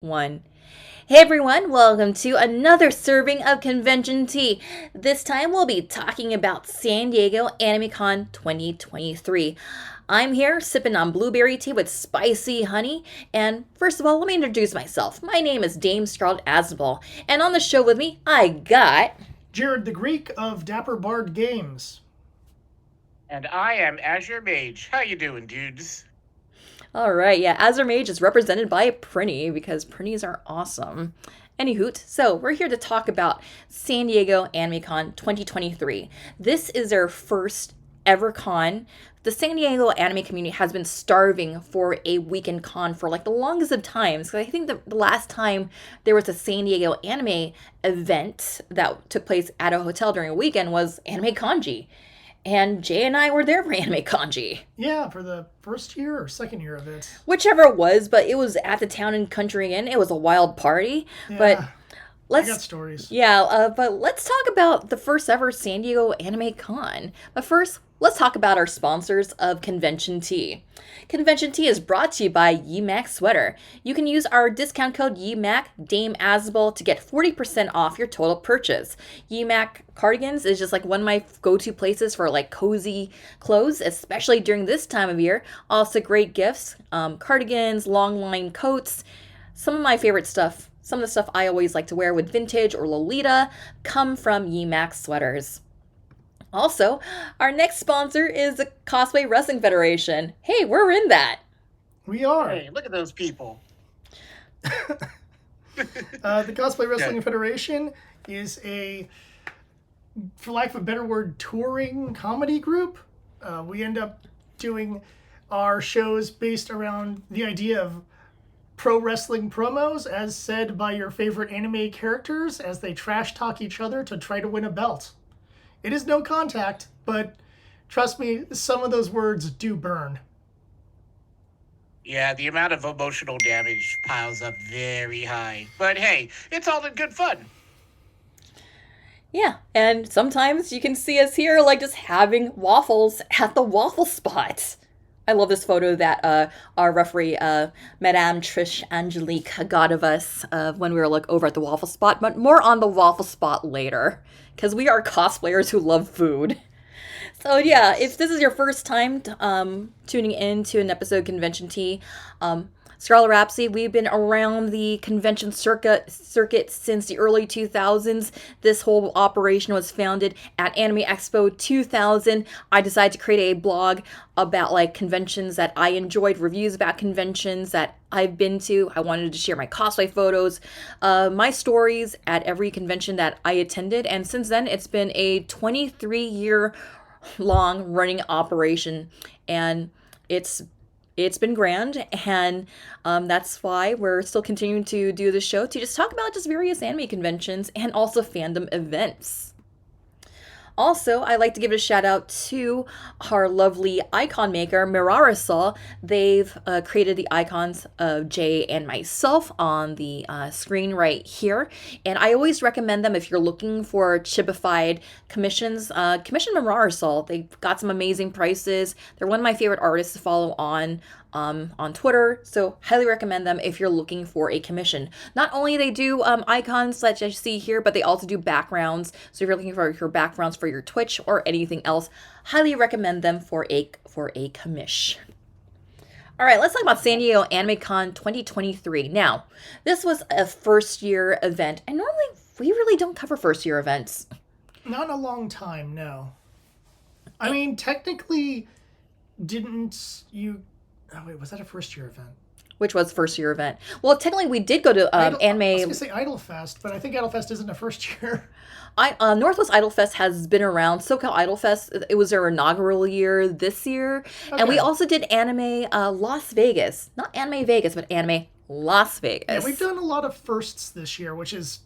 One. Hey everyone, welcome to another serving of convention tea. This time we'll be talking about San Diego AnimeCon 2023. I'm here sipping on blueberry tea with spicy honey, and first of all, let me introduce myself. My name is Dame Scarlet Asbel, and on the show with me, I got Jared the Greek of Dapper Bard Games. And I am Azure Mage. How you doing, dudes? all right, yeah, Azure Mage is represented by Prinny because Prinnies are awesome. Any hoot. So, we're here to talk about San Diego AnimeCon 2023. This is their first ever con. The San Diego anime community has been starving for a weekend con for like the longest of times. Because I think the last time there was a San Diego anime event that took place at a hotel during a weekend was Anime Kanji. And Jay and I were there for Anime Kanji. Yeah, for the first year or second year of it. Whichever it was, but it was at the Town and Country Inn. It was a wild party. But Yeah, I got let's stories. but let's talk about the first ever San Diego Anime Con. But first, let's talk about our sponsors of Convention Tea. Convention Tea is brought to you by YMAC Sweater. You can use our discount code YMAC Dame Asbel to get 40% off your total purchase. YMAC cardigans is just like one of my go-to places for like cozy clothes, especially during this time of year. Also great gifts, cardigans, long line coats. Some of my favorite stuff, some of the stuff I always like to wear with vintage or Lolita, come from YMAC sweaters. Also, our next sponsor is the Cosplay Wrestling Federation. Hey, we're in that. We are. Hey, look at those people. The Cosplay Wrestling Yeah. Federation is a, for lack of a better word, touring comedy group. We end up doing our shows based around the idea of pro wrestling promos, as said by your favorite anime characters as they trash talk each other to try to win a belt. It is no contact, but trust me, some of those words do burn. Yeah, the amount of emotional damage piles up very high. But hey, it's all in good fun. Yeah, and sometimes you can see us here like just having waffles at the waffle spot. I love this photo that our referee, Madame Trish Angelique, got of us when we were like over at the waffle spot, but more on the waffle spot later, because we are cosplayers who love food. So yeah, if this is your first time tuning in to an episode of Convention Tea, Scarlet Rhapsody, we've been around the convention circuit since the early 2000s. This whole operation was founded at Anime Expo 2000. I decided to create a blog about like conventions that I enjoyed, reviews about conventions that I've been to. I wanted to share my cosplay photos, my stories at every convention that I attended. And since then, it's been a 23-year long running operation, and it's been grand, and that's why we're still continuing to do the show to just talk about just various anime conventions and also fandom events. Also, I'd like to give a shout out to our lovely icon maker, Mirarasol. They've created the icons of Jay and myself on the screen right here. And I always recommend them if you're looking for chipified commissions. Commission Mirarasol. They've got some amazing prices. They're one of my favorite artists to follow on Twitter. So highly recommend them if you're looking for a commission. Not only they do icons such as you see here, but they also do backgrounds. So if you're looking for your backgrounds for your Twitch or anything else, highly recommend them for a commish. All right, let's talk about San Diego AnimeCon 2023. Now, this was a first year event, and normally we really don't cover first year events. Not in a long time, no. I mean, technically, didn't you? Oh wait, was that a first year event? Which was first year event. Well, technically, we did go to I was anime. gonna say Idolfest, but I think Idolfest isn't a first year. Northwest Idol Fest has been around. SoCal Idol Fest, it was their inaugural year this year. And we Okay. also did Anime Las Vegas. Not Anime Vegas, but Anime Las Yeah, Vegas. we've done a lot of firsts this year, which is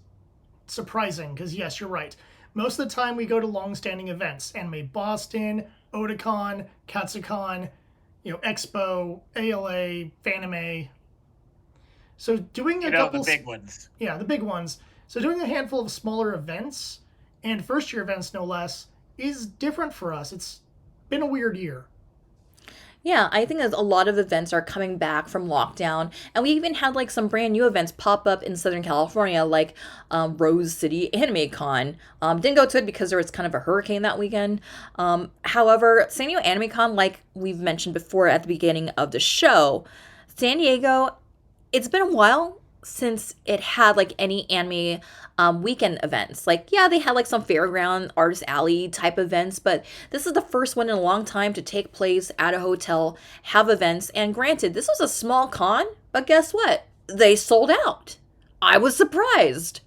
surprising because yes, you're right. Most of the time we go to long-standing events: Anime Boston, Otakon, Katsucon, Expo, ALA, Fanime. So doing a You know, the couple, big ones. yeah, the big ones. So doing a handful of smaller events and first year events, no less, is different for us. It's been a weird year. Yeah, I think that a lot of events are coming back from lockdown, and we even had like some brand new events pop up in Southern California, like Rose City Anime Con. Didn't go to it because there was kind of a hurricane that weekend. However, San Diego Anime Con, like we've mentioned before at the beginning of the show, San Diego, it's been a while since it had like any anime weekend events. Like, yeah, they had like some fairground, artist alley type events, but this is the first one in a long time to take place at a hotel, have events. And granted, this was a small con, but guess what? They sold out. I was surprised.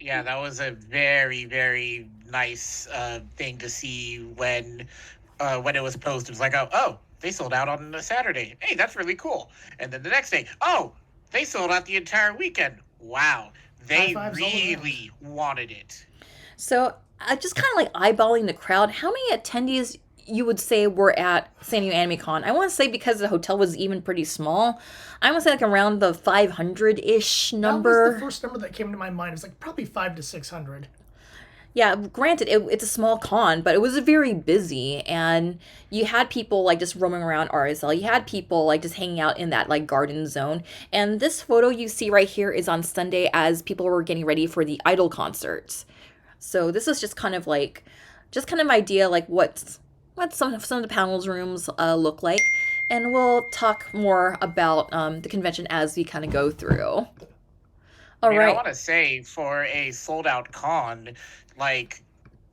Yeah, that was a very, very nice thing to see when it was posted. It was like, oh, they sold out on a Saturday. Hey, that's really cool. And then the next day, oh, they sold out the entire weekend. Wow, High they fives all around. really wanted it. So, just kind of like eyeballing the crowd, how many attendees you would say were at San Diego Anime Con? I want to say because the hotel was even pretty small, I want to say like around the 500-ish That was the number. first number that came to my mind. It was like probably 500 to 600. Yeah, granted, it's a small con, but it was very busy, and you had people like just roaming around RSL. You had people like just hanging out in that like garden zone. And this photo you see right here is on Sunday as people were getting ready for the Idol concerts. So this is just kind of idea like what some of the panels rooms look like, and we'll talk more about the convention as we kind of go through. I All mean, I right. want to say for a sold out con, like,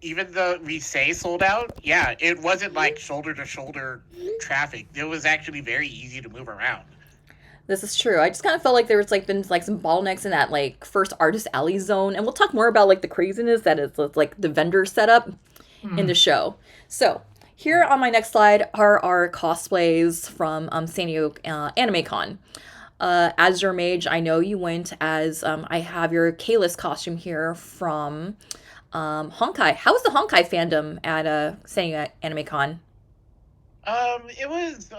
even though we say sold out, yeah, it wasn't like shoulder to shoulder traffic. It was actually very easy to move around. This is true. I just kind of felt like there was like been like some bottlenecks in that like first artist alley zone, and we'll talk more about like the craziness that is like the vendor setup in the show. So here on my next slide are our cosplays from San Diego Anime Con. As your mage, I know you went as I have your Kalis costume here from Honkai. How was the Honkai fandom at San Diego Anime Con? It was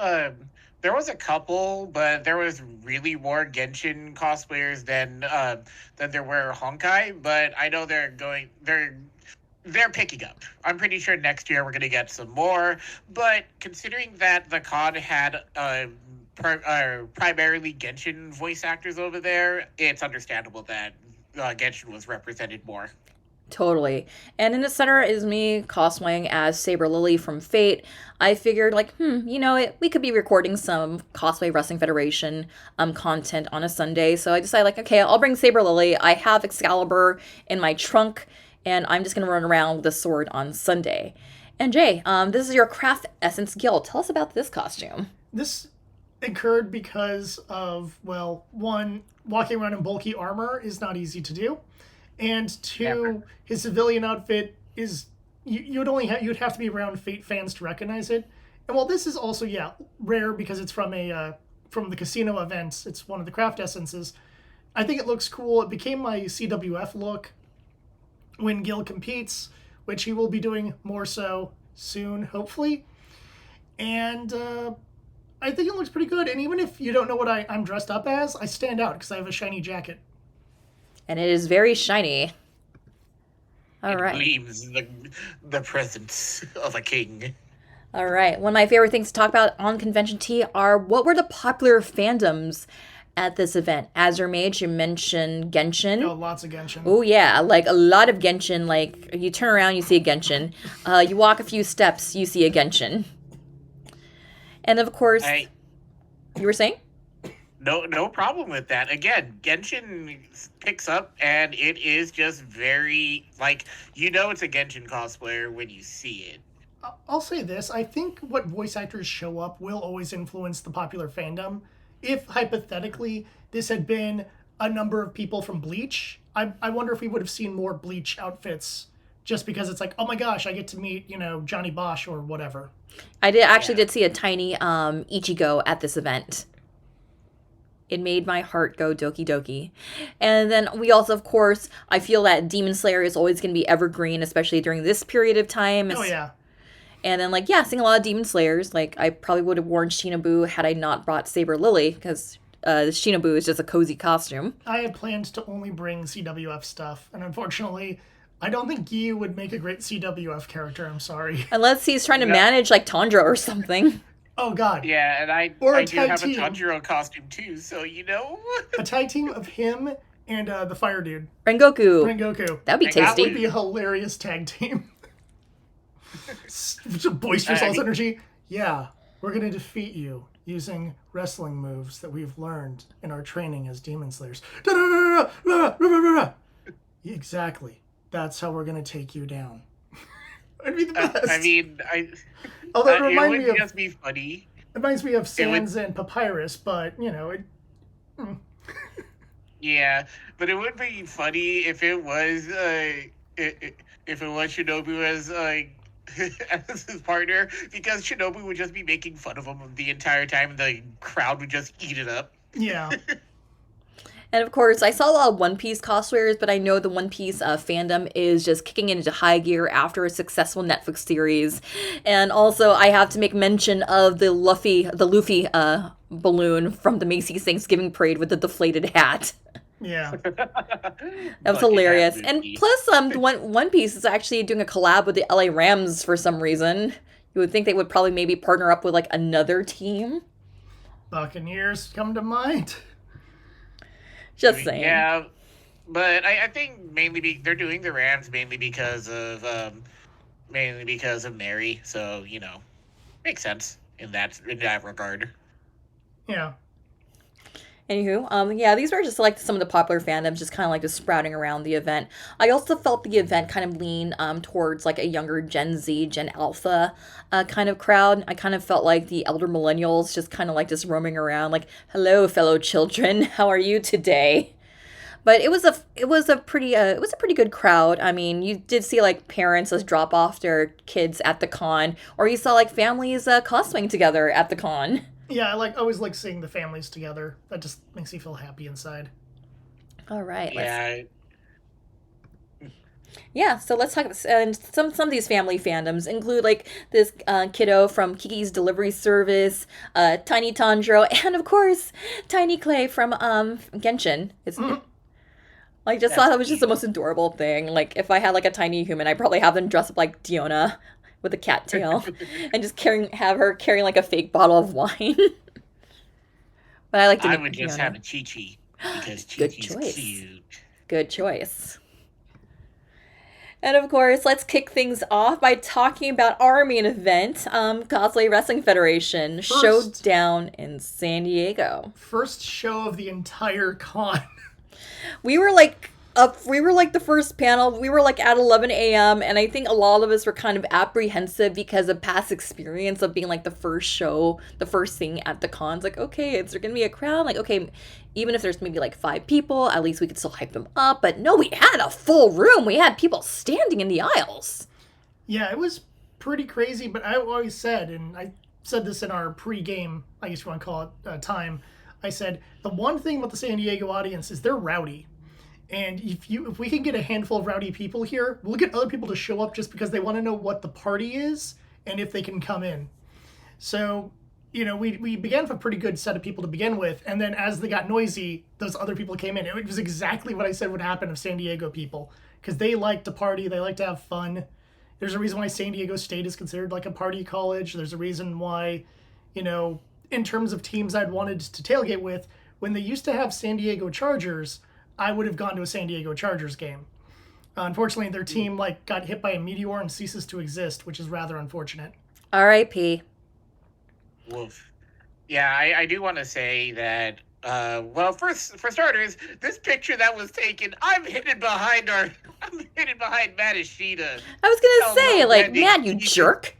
there was a couple, but there was really more Genshin cosplayers than there were Honkai. But I know they're picking up. I'm pretty sure next year we're gonna get some more. But considering that the con had primarily Genshin voice actors over there, it's understandable that Genshin was represented more. Totally. And in the center is me cosplaying as Saber Lily from Fate. I figured, like, we could be recording some Cosplay Wrestling Federation content on a Sunday. So I decided, like, okay, I'll bring Saber Lily. I have Excalibur in my trunk, and I'm just going to run around with a sword on Sunday. And Jay, this is your Craft Essence Guild. Tell us about this costume. This occurred because of, well, one, walking around in bulky armor is not easy to do. And two, Never. his civilian outfit is you'd have to be around Fate fans to recognize it. And while this is also rare because it's from from the casino events, it's one of the craft essences. I think it looks cool. It became my CWF look when Gil competes, which he will be doing more so soon, hopefully. And I think it looks pretty good. And even if you don't know what I'm dressed up as, I stand out because I have a shiny jacket. And it is very shiny. All It right. gleams the presence of a king. All right. One of my favorite things to talk about on Convention Tea are what were the popular fandoms at this event. As your mage, you mentioned Genshin. Oh, lots of Genshin. Oh yeah, like a lot of Genshin. Like you turn around, you see a Genshin. You walk a few steps, you see a Genshin. And of course, I you were saying? no problem with that. Again, Genshin picks up, and it is just very like it's a Genshin cosplayer when you see it. I'll say this. I think what voice actors show up will always influence the popular fandom. If, hypothetically, this had been a number of people from Bleach, I wonder if we would have seen more Bleach outfits just because it's like, oh my gosh, I get to meet, Johnny Bosch or whatever. I Yeah. did see a tiny Ichigo at this event. It made my heart go doki doki. And then we also, of course, I feel that Demon Slayer is always going to be evergreen, especially during this period of time. Oh, yeah. And then, seeing a lot of Demon Slayers. Like, I probably would have worn Shinobu had I not brought Saber Lily, because Shinobu is just a cozy costume. I had planned to only bring CWF stuff, and unfortunately, I don't think Giyu would make a great CWF character, I'm sorry. Unless he's trying to No. manage like Tundra or something. Oh god. Yeah, and I Or a I do tag have team. a Tanjiro costume too, so you know. A tag team of him and the fire dude, Rengoku. Rengoku. That'd be That That tasty. would be a hilarious tag team. Such a boisterous I all mean- energy. Yeah, we're gonna defeat you using wrestling moves that we've learned in our training as Demon Slayers. Exactly. That's how we're gonna take you down. I'd be the best. I mean, Although it it reminds would me of just be funny. reminds me of would- Sans and Papyrus, but you know, Yeah, but it would be funny if it was if it was Shinobu as as his partner, because Shinobu would just be making fun of him the entire time. The crowd would just eat it up. yeah. And of course, I saw a lot of One Piece cosplayers, but I know the One Piece fandom is just kicking into high gear after a successful Netflix series. And also, I have to make mention of the Luffy balloon from the Macy's Thanksgiving Parade with the deflated hat. Yeah. That was hilarious. And plus, the One Piece is actually doing a collab with the LA Rams for some reason. You would think they would probably maybe partner up with like another team. Buccaneers come to mind. Just saying. Yeah, but I think mainly they're doing the Rams mainly because of Mary. So you know, makes sense in that regard. Yeah. Anywho, yeah, these were just like some of the popular fandoms just kind of like just sprouting around the event. I also felt the event kind of lean towards like a younger Gen Z, Gen Alpha kind of crowd. I kind of felt like the elder millennials just kind of like just roaming around like, hello, fellow children, how are you today? But it was a pretty good crowd. I mean, you did see like parents just drop off their kids at the con, or you saw like families cosplaying together at the con. Yeah, I always like seeing the families together. That just makes me feel happy inside. All right. Yeah, Yeah, so let's talk. And some of these family fandoms include like this kiddo from Kiki's Delivery Service, Tiny Tanjiro, and of course Tiny Clay from Genshin. It's I just thought that was just the most adorable thing. Like if I had like a tiny human, I'd probably have them dress up like Diona with a cat tail and just have her carrying like a fake bottle of wine. But I like to. I make would just Diona. have a Chi-Chi because Good Chi-Chi's choice. cute. Good choice. And of course, let's kick things off by talking about our main event, Cosplay Wrestling Federation Showdown in San Diego. First show of the entire con. We were like the first panel. We were like at 11 a.m. and I think a lot of us were kind of apprehensive because of past experience of being like the first show, the first thing at the cons. Like, okay, is there gonna be a crowd? Like, okay, even if there's maybe like 5 people, at least we could still hype them up. But no, we had a full room. We had people standing in the aisles. Yeah, it was pretty crazy, but I always said, and I said this in our pre-game, I guess you want to call it, time, I said, the one thing about the San Diego audience is they're rowdy. And if we can get a handful of rowdy people here, we'll get other people to show up just because they want to know what the party is and if they can come in. So, you know, we began with a pretty good set of people to begin with, and then as they got noisy, those other people came in. It was exactly what I said would happen of San Diego people, because they like to party, they like to have fun. There's a reason why San Diego State is considered like a party college. There's a reason why, you know, in terms of teams I'd wanted to tailgate with, when they used to have San Diego Chargers, I would have gone to a San Diego Chargers game. Unfortunately, their team got hit by a meteor and ceases to exist, which is rather unfortunate. R.I.P. Woof. Yeah, I do want to say that. Well, for starters, this picture that was taken, I'm hidden behind Matt Ishida. I was gonna Oh, say, no, like, Randy, man, you you jerk.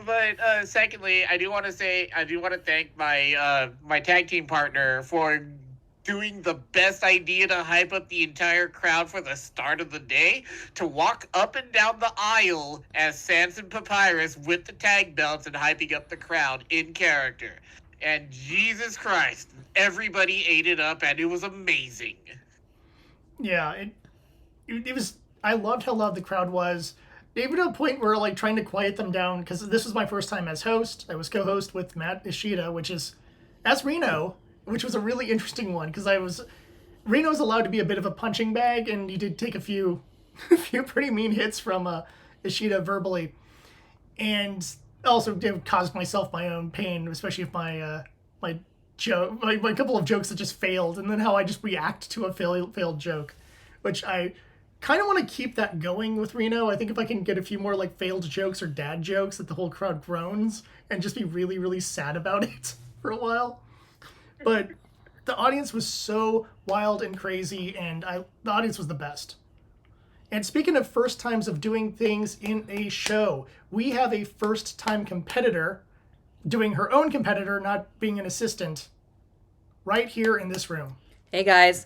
But secondly, I do want to thank my tag team partner for doing the best idea to hype up the entire crowd for the start of the day, to walk up and down the aisle as Sans and Papyrus with the tag belts and hyping up the crowd in character. And Jesus Christ, everybody ate it up and it was amazing. Yeah, it was. I loved how loud the crowd was. Even to a point where like trying to quiet them down, because this was my first time as host. I was co-host with Matt Ishida, which is as Reno, which was a really interesting one because Reno's allowed to be a bit of a punching bag, and he did take a few, a few pretty mean hits from Ishida verbally, and also caused myself my own pain, especially if my joke, my couple of jokes that just failed, and then how I just react to a failed joke, which I kind of want to keep that going with Reno. I think if I can get a few more like failed jokes or dad jokes that the whole crowd groans and just be really, really sad about it for a while. But the audience was so wild and crazy, and the audience was the best. And speaking of first times of doing things in a show, we have a first time competitor doing her own competitor, not being an assistant, right here in this room. Hey guys.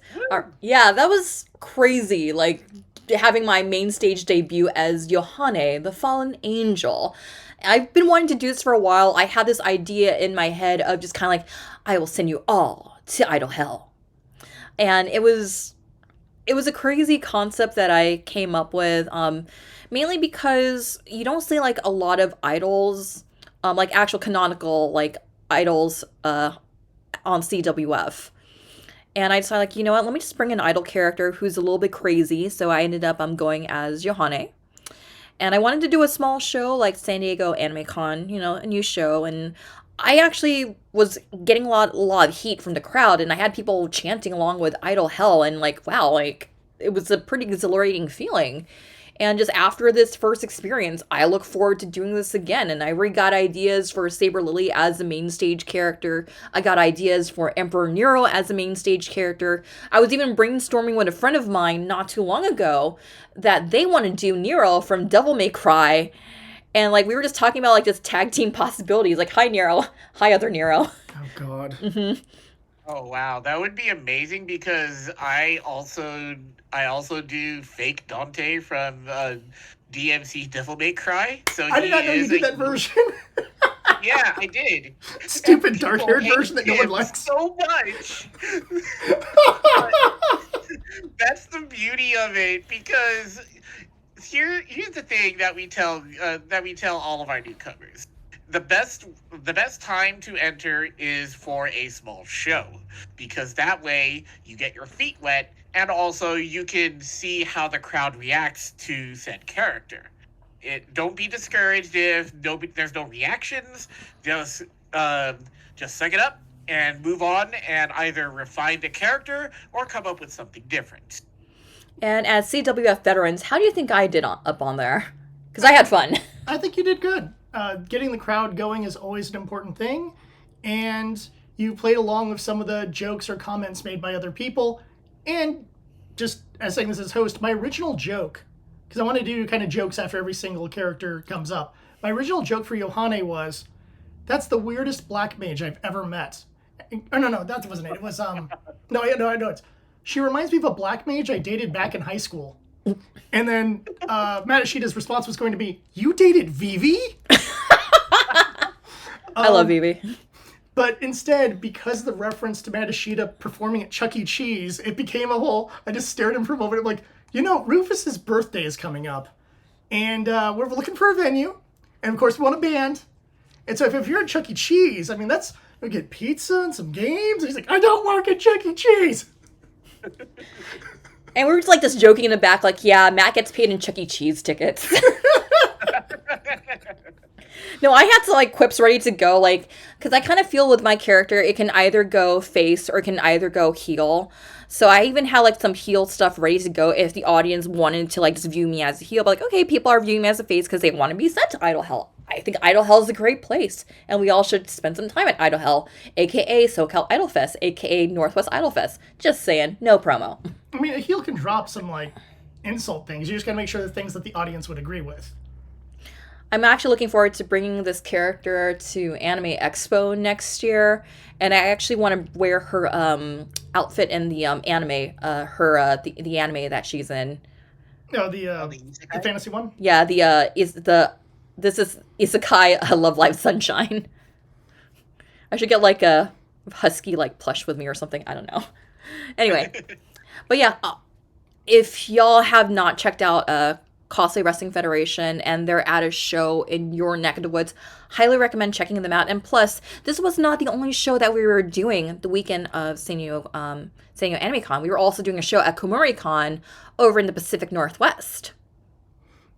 Yeah, that was crazy. Like having my main stage debut as Yohane, the fallen angel. I've been wanting to do this for a while. I had this idea in my head of just kind of like, I will send you all to Idol Hell. And it was a crazy concept that I came up with, mainly because you don't see like a lot of idols, like actual canonical like idols on CWF. And I decided, like, you know what, let me just bring an idol character who's a little bit crazy. So I ended up going as Yohane. And I wanted to do a small show like San Diego Anime Con, you know, a new show. And I actually was getting a lot of heat from the crowd. And I had people chanting along with Idol Hell. And like, wow, like, it was a pretty exhilarating feeling. And just after this first experience, I look forward to doing this again. And I already got ideas for Saber Lily as the main stage character. I got ideas for Emperor Nero as the main stage character. I was even brainstorming with a friend of mine not too long ago that they want to do Nero from Devil May Cry. And like we were just talking about like just tag team possibilities. Like, hi Nero, hi other Nero. Oh God. Mm-hmm. Oh wow, that would be amazing because I also do fake Dante from DMC Devil May Cry. So I did not know you did that version. Yeah, I did. Stupid dark-haired version that no one likes. So much. That's the beauty of it, because here's the thing that we tell all of our newcomers. The best time to enter is for a small show, because that way you get your feet wet and also you can see how the crowd reacts to said character. Don't be discouraged if there's no reactions. Just suck it up and move on and either refine the character or come up with something different. And as CWF veterans, how do you think I did up on there? Because I had fun. I think you did good. Getting the crowd going is always an important thing, and you played along with some of the jokes or comments made by other people. And just as saying this as host, my original joke, because I want to do kind of jokes after every single character comes up. My original joke for Yohane was, "That's the weirdest black mage I've ever met." Oh no, that wasn't it. It was I know it's. She reminds me of a black mage I dated back in high school. And then Matt Ishida's response was going to be, "You dated Vivi?" I love Vivi. But instead, because of the reference to Matt Ishida performing at Chuck E. Cheese, it became a whole, I just stared at him for a moment. I'm like, you know, Rufus's birthday is coming up. And we're looking for a venue. And of course, we want a band. And so if you're at Chuck E. Cheese, I mean, we get pizza and some games. And he's like, "I don't work at Chuck E. Cheese." And we were just like just joking in the back, like, yeah, Matt gets paid in Chuck E. Cheese tickets. No, I had some like quips ready to go, like, because I kind of feel with my character, it can either go face or it can either go heel. So I even had like some heel stuff ready to go if the audience wanted to like just view me as a heel. But like, okay, people are viewing me as a face because they want to be sent to Idol Hell. I think Idol Hell is a great place, and we all should spend some time at Idol Hell, aka SoCal Idol Fest, aka Northwest Idol Fest. Just saying, no promo. I mean, a heel can drop some like insult things. You just gotta make sure the things that the audience would agree with. I'm actually looking forward to bringing this character to Anime Expo next year, and I actually want to wear her outfit in the anime, the anime that she's in. No, the fantasy one. Yeah, this is Isekai Love Live Sunshine. I should get like a husky like plush with me or something. I don't know. Anyway, but yeah, if y'all have not checked out Cosplay Wrestling Federation, and they're at a show in your neck of the woods. Highly recommend checking them out. And plus, this was not the only show that we were doing the weekend of Sanyo Anime Con. We were also doing a show at Komori Con over in the Pacific Northwest.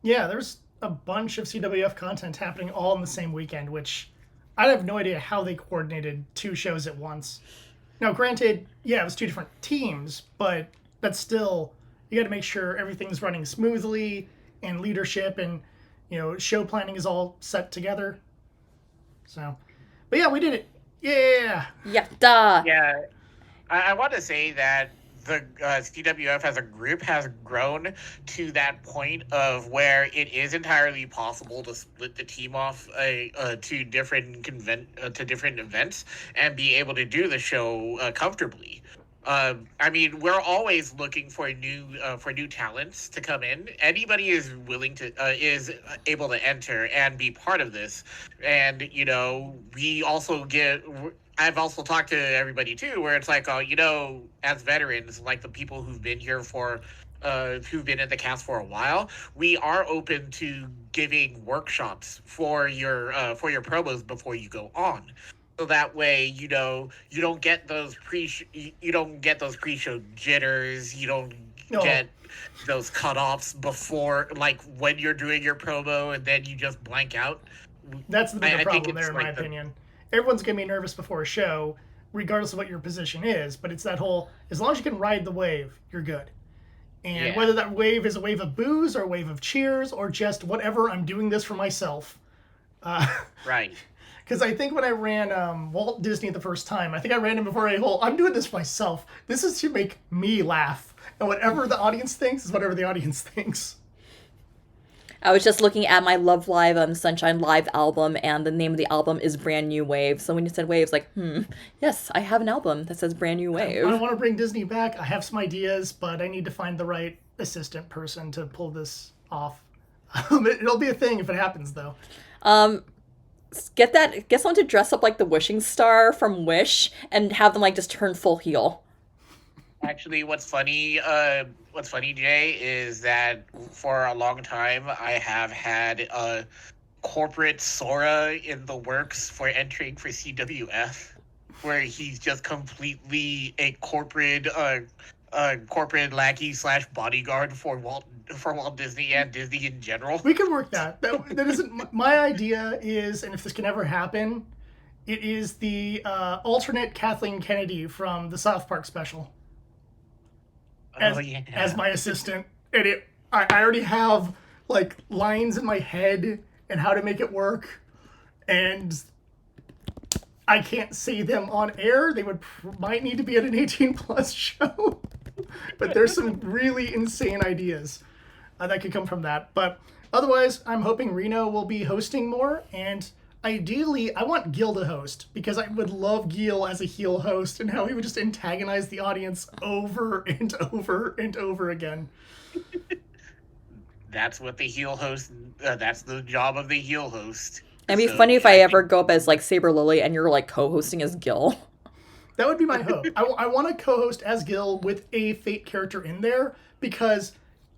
Yeah, there's a bunch of CWF content happening all in the same weekend, which I have no idea how they coordinated 2 shows at once. Now, granted, yeah, it was 2 different teams, but that's still, you got to make sure everything's running smoothly and leadership and, show planning is all set together. So, but yeah, we did it. Yeah. Yeah, duh. Yeah, I want to say that the CWF as a group has grown to that point of where it is entirely possible to split the team off to different events and be able to do the show comfortably. I mean, we're always looking for new talents to come in. Anybody is willing to is able to enter and be part of this, and we also get. I've also talked to everybody too, where it's like, as veterans, like the people who've been here who've been in the cast for a while, we are open to giving workshops for your promos before you go on. So that way, you don't get those pre-show jitters. You don't get those cutoffs before, like when you're doing your promo, and then you just blank out. That's the bigger problem there, in my opinion. Everyone's going to be nervous before a show, regardless of what your position is. But it's that whole, as long as you can ride the wave, you're good. And whether that wave is a wave of boos or a wave of cheers or just whatever, I'm doing this for myself. Right. Because I think when I ran Walt Disney the first time, I think I ran him before a whole, I'm doing this for myself. This is to make me laugh. And whatever the audience thinks is whatever the audience thinks. I was just looking at my Love Live Sunshine Live album, and the name of the album is Brand New Wave. So when you said Waves, like, yes, I have an album that says Brand New Wave. I want to bring Disney back. I have some ideas, but I need to find the right assistant person to pull this off. It'll be a thing if it happens, though. Get someone to dress up like the Wishing Star from Wish and have them just turn full heel. Actually, what's funny, Jay, is that for a long time I have had a corporate Sora in the works for entering for CWF, where he's just completely a corporate lackey / bodyguard for Walt Disney and Disney in general. We can work that. That isn't my idea. Is, and if this can ever happen, it is the alternate Kathleen Kennedy from the South Park special. As my assistant, and I already have lines in my head and how to make it work, and I can't say them on air. They might need to be at an 18+ show, but there's some really insane ideas that could come from that. But otherwise, I'm hoping Reno will be hosting more, and ideally, I want Gil to host, because I would love Gil as a heel host and how he would just antagonize the audience over and over and over again. That's what the heel host, that's the job of the heel host. It'd be funny if I ever go up as Saber Lily and you're co-hosting as Gil. That would be my hope. I want to co-host as Gil with a Fate character in there, because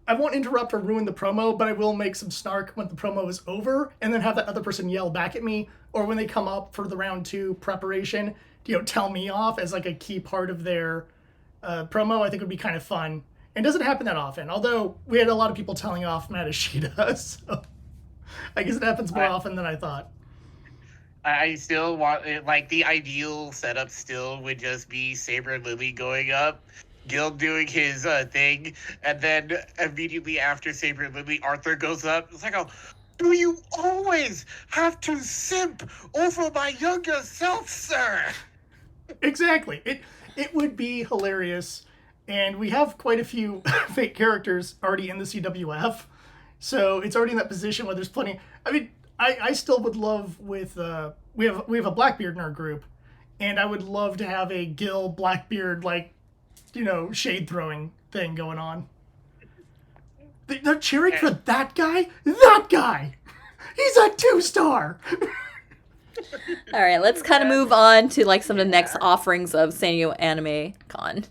I won't interrupt or ruin the promo, but I will make some snark when the promo is over, and then have that other person yell back at me, or when they come up for the round 2 preparation, tell me off as a key part of their promo. I think would be kind of fun. And it doesn't happen that often, although we had a lot of people telling off Matt Ishida, so I guess it happens more often than I thought. I still want the ideal setup still would just be Saber and Lily going up, Gil doing his thing, and then immediately after Saber and Lily, Arthur goes up. It's do you always have to simp over my younger self, sir? Exactly. It would be hilarious, and we have quite a few fake characters already in the CWF, so it's already in that position where there's plenty. I mean, I still would love with we have a Blackbeard in our group, and I would love to have a Gil Blackbeard shade throwing thing going on. They're cheering for that guy? That guy! He's a 2-star! All right, let's kind of move on to some of the next offerings of Sanyo Anime Con.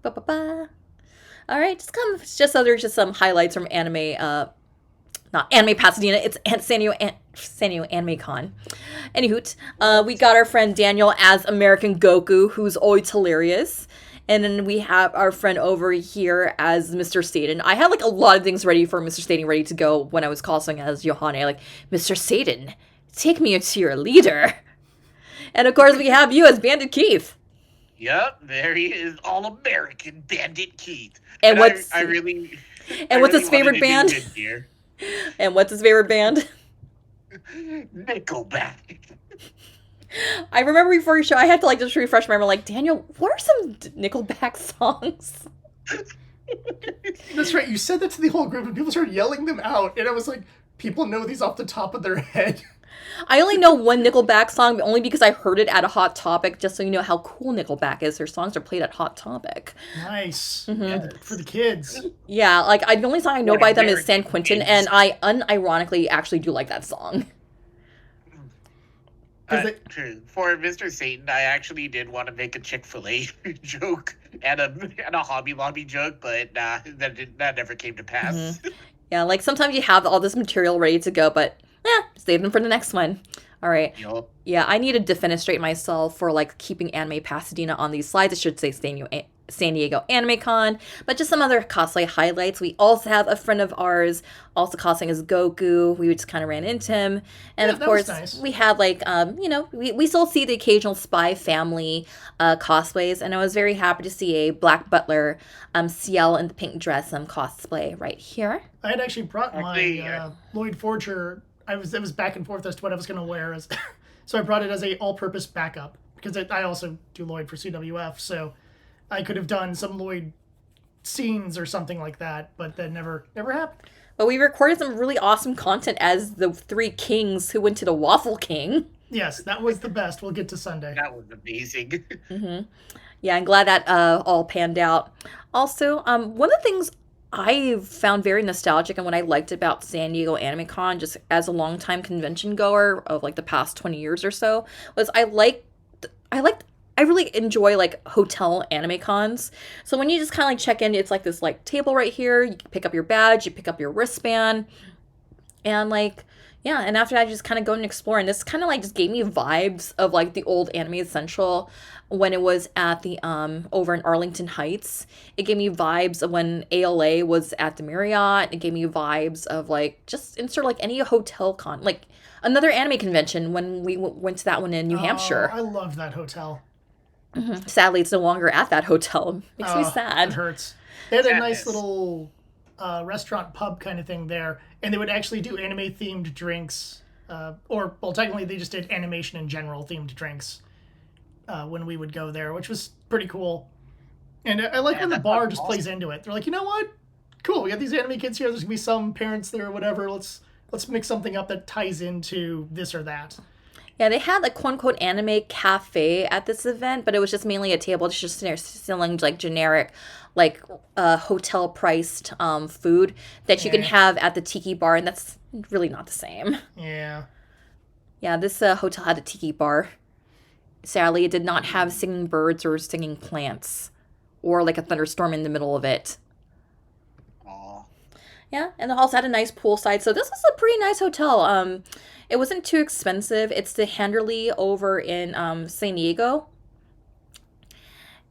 Ba-ba-ba. All right, just so there's just some highlights from anime, not Anime Pasadena, it's San Diego Anime Con. Anywho, we got our friend Daniel as American Goku, who's always hilarious. And then we have our friend over here as Mr. Satan. I had like a lot of things ready for Mr. Satan ready to go when I was cosplaying as Yohane. Like, Mr. Satan, take me to your leader. And of course, we have you as Bandit Keith. Yep, there he is, all American Bandit Keith. And what's I really and what's his favorite band? And what's his favorite band? Nickelback. I remember before your show, I had to like just refresh my memory. Like, Daniel, what are some Nickelback songs? That's right. You said that to the whole group, and people started yelling them out, and I was like, people know these off the top of their head. I only know one Nickelback song, but only because I heard it at a Hot Topic, just so you know how cool Nickelback is. Their songs are played at Hot Topic. Nice. Mm-hmm. Yeah, for the kids. Yeah, like the only song I know by them is San Quentin, and I unironically actually do like that song. True. For Mr. Satan, I actually did want to make a Chick-fil-A joke and a Hobby Lobby joke, but that never came to pass. Mm-hmm. Yeah, like sometimes you have all this material ready to go, but save them for the next one. All right. Yep. Yeah, I need to defenestrate myself for like keeping Anime Pasadena on these slides. It should say San Diego Anime Con, but just some other cosplay highlights. We also have a friend of ours also cosplaying as Goku. We just kind of ran into him. And of course, nice. We had like, we still see the occasional Spy Family cosplays, and I was very happy to see a Black Butler Ciel in the pink dress cosplay right here. I had actually brought my Lloyd Forger. It was back and forth as to what I was going to wear. So I brought it as a all-purpose backup, because I also do Lloyd for CWF, so I could have done some Lloyd scenes or something like that, but that never happened. But we recorded some really awesome content as the three kings who went to the Waffle King. Yes, that was the best. We'll get to Sunday. That was amazing. Mm-hmm. Yeah, I'm glad that all panned out. Also, one of the things I found very nostalgic and what I liked about San Diego Anime Con, just as a longtime convention goer of like the past 20 years or so, was I really enjoy like hotel anime cons. So when you just kind of like check in, it's like this like table right here. You pick up your badge, you pick up your wristband, and like yeah. And after that, you just kind of go and explore. And this kind of like just gave me vibes of like the old Anime Central when it was at the over in Arlington Heights. It gave me vibes of when ALA was at the Marriott. It gave me vibes of like just insert like any hotel con, like another anime convention when we went to that one in New Hampshire. I loved that hotel. Mm-hmm. Sadly, it's no longer at that hotel. Makes me sad. It hurts. They had a nice little restaurant pub kind of thing there, and they would actually do anime themed drinks, technically they just did animation in general themed drinks when we would go there, which was pretty cool. And I like when the bar just plays into it. They're like, you know what? Cool. We got these anime kids here. There's gonna be some parents there or whatever. Let's mix something up that ties into this or that. Yeah, they had like quote unquote anime cafe at this event, but it was just mainly a table just selling like generic, like hotel priced food that you can have at the tiki bar, and that's really not the same. Yeah. Yeah, this hotel had a tiki bar. Sadly, it did not have singing birds or singing plants, or like a thunderstorm in the middle of it. Aww. Yeah, and it also had a nice poolside, so this was a pretty nice hotel. It wasn't too expensive. It's the Handerly over in San Diego.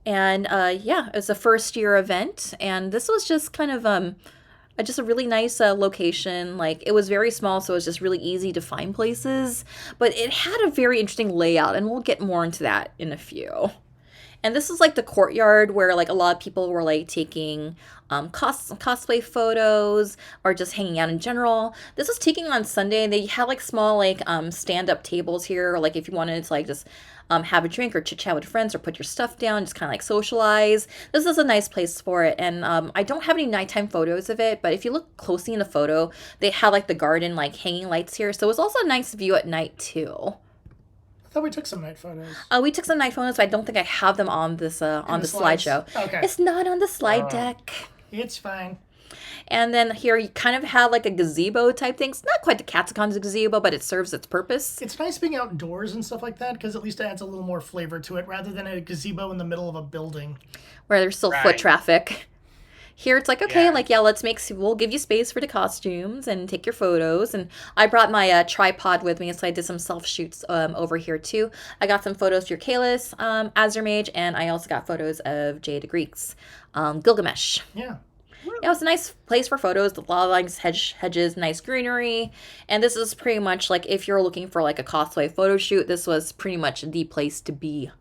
And it was a first year event. And this was just kind of just a really nice location. Like, it was very small, so it was just really easy to find places. But it had a very interesting layout, and we'll get more into that in a few. And this is like the courtyard where like a lot of people were like taking cosplay photos or just hanging out in general. This was taking on Sunday, and they had like small like stand-up tables here, or like if you wanted to like just have a drink or chit chat with friends or put your stuff down, just kind of like socialize. This is a nice place for it. And I don't have any nighttime photos of it, but if you look closely in the photo, they had like the garden like hanging lights here, so it was also a nice view at night too. I thought we took some night photos. We took some night photos, but I don't think I have them on this on the slideshow. Okay. It's not on the slide deck. It's fine. And then here you kind of have like a gazebo type thing. It's not quite the Katsucon's gazebo, but it serves its purpose. It's nice being outdoors and stuff like that, because at least it adds a little more flavor to it, rather than a gazebo in the middle of a building. Where there's still foot traffic. Here it's like, okay, Yeah. like, yeah, we'll give you space for the costumes and take your photos. And I brought my tripod with me, so I did some self shoots over here too. I got some photos for your Kalis, Azurmage, and I also got photos of Jay the Greeks, Gilgamesh. Yeah. Yeah, it was a nice place for photos. A lot of nice hedges, nice greenery. And this is pretty much like if you're looking for like a cosplay photo shoot, this was pretty much the place to be.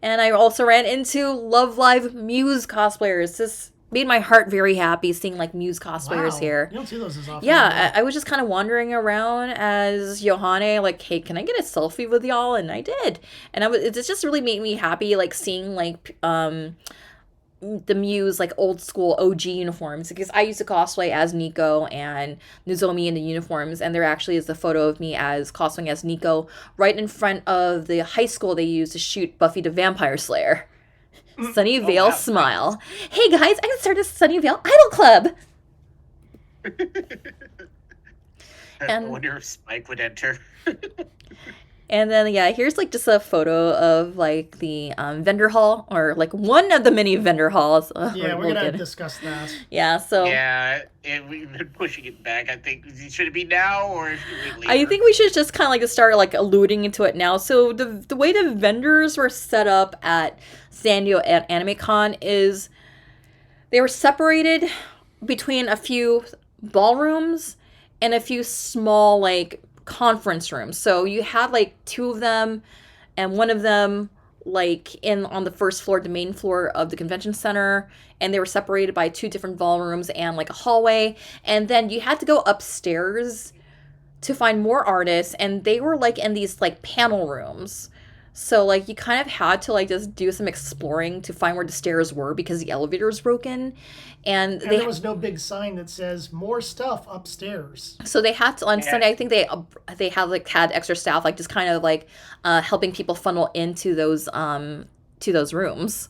And I also ran into Love Live Muse cosplayers. This made my heart very happy seeing like Muse cosplayers Wow. here. You don't see those as often. Yeah, I was just kind of wandering around as Johanne, like, hey, can I get a selfie with y'all? And I did. And it just really made me happy, like, seeing, like, the Muse, like, old school OG uniforms. Because I used to cosplay as Nico and Nozomi in the uniforms. And there actually is a photo of me as cosplaying as Nico right in front of the high school they used to shoot Buffy the Vampire Slayer. Sunnyvale wow. smile. Hey, guys, I started a Sunnyvale Idol Club. I And- wonder if Spike would enter. And then, yeah, here's like just a photo of like the vendor hall, or like one of the many vendor halls. Ugh, Yeah, we're we'll gonna get- discuss that. Yeah, so Yeah, we've been pushing it back. I think should it be now or should it be later? I think we should just kind of like start like alluding into it now. So the way the vendors were set up at San Diego Anime Con is they were separated between a few ballrooms and a few small like conference rooms. So you had like two of them, and one of them like on the first floor, the main floor of the convention center, and they were separated by two different ballrooms and like a hallway. And then you had to go upstairs to find more artists, and they were like in these like panel rooms. So like you kind of had to like just do some exploring to find where the stairs were because the elevator was broken. And And there was no big sign that says more stuff upstairs. so they had to on Yeah. Sunday. I think they had extra staff like just kind of like helping people funnel into those to those rooms.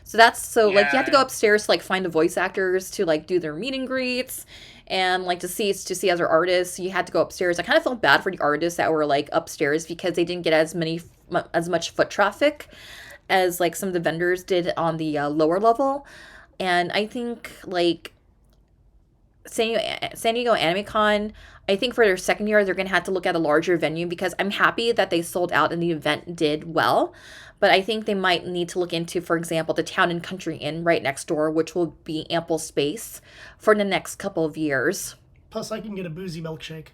So like you have to go Yeah. upstairs to like find the voice actors to like do their meet and greets, and like to see other artists. You had to go upstairs. I kind of felt bad for the artists that were like upstairs because they didn't get as much foot traffic as like some of the vendors did on the lower level. And I think like San Diego Anime Con, I think for their second year, they're going to have to look at a larger venue because I'm happy that they sold out and the event did well. But I think they might need to look into, for example, the Town and Country Inn right next door, which will be ample space for the next couple of years. Plus, I can get a boozy milkshake.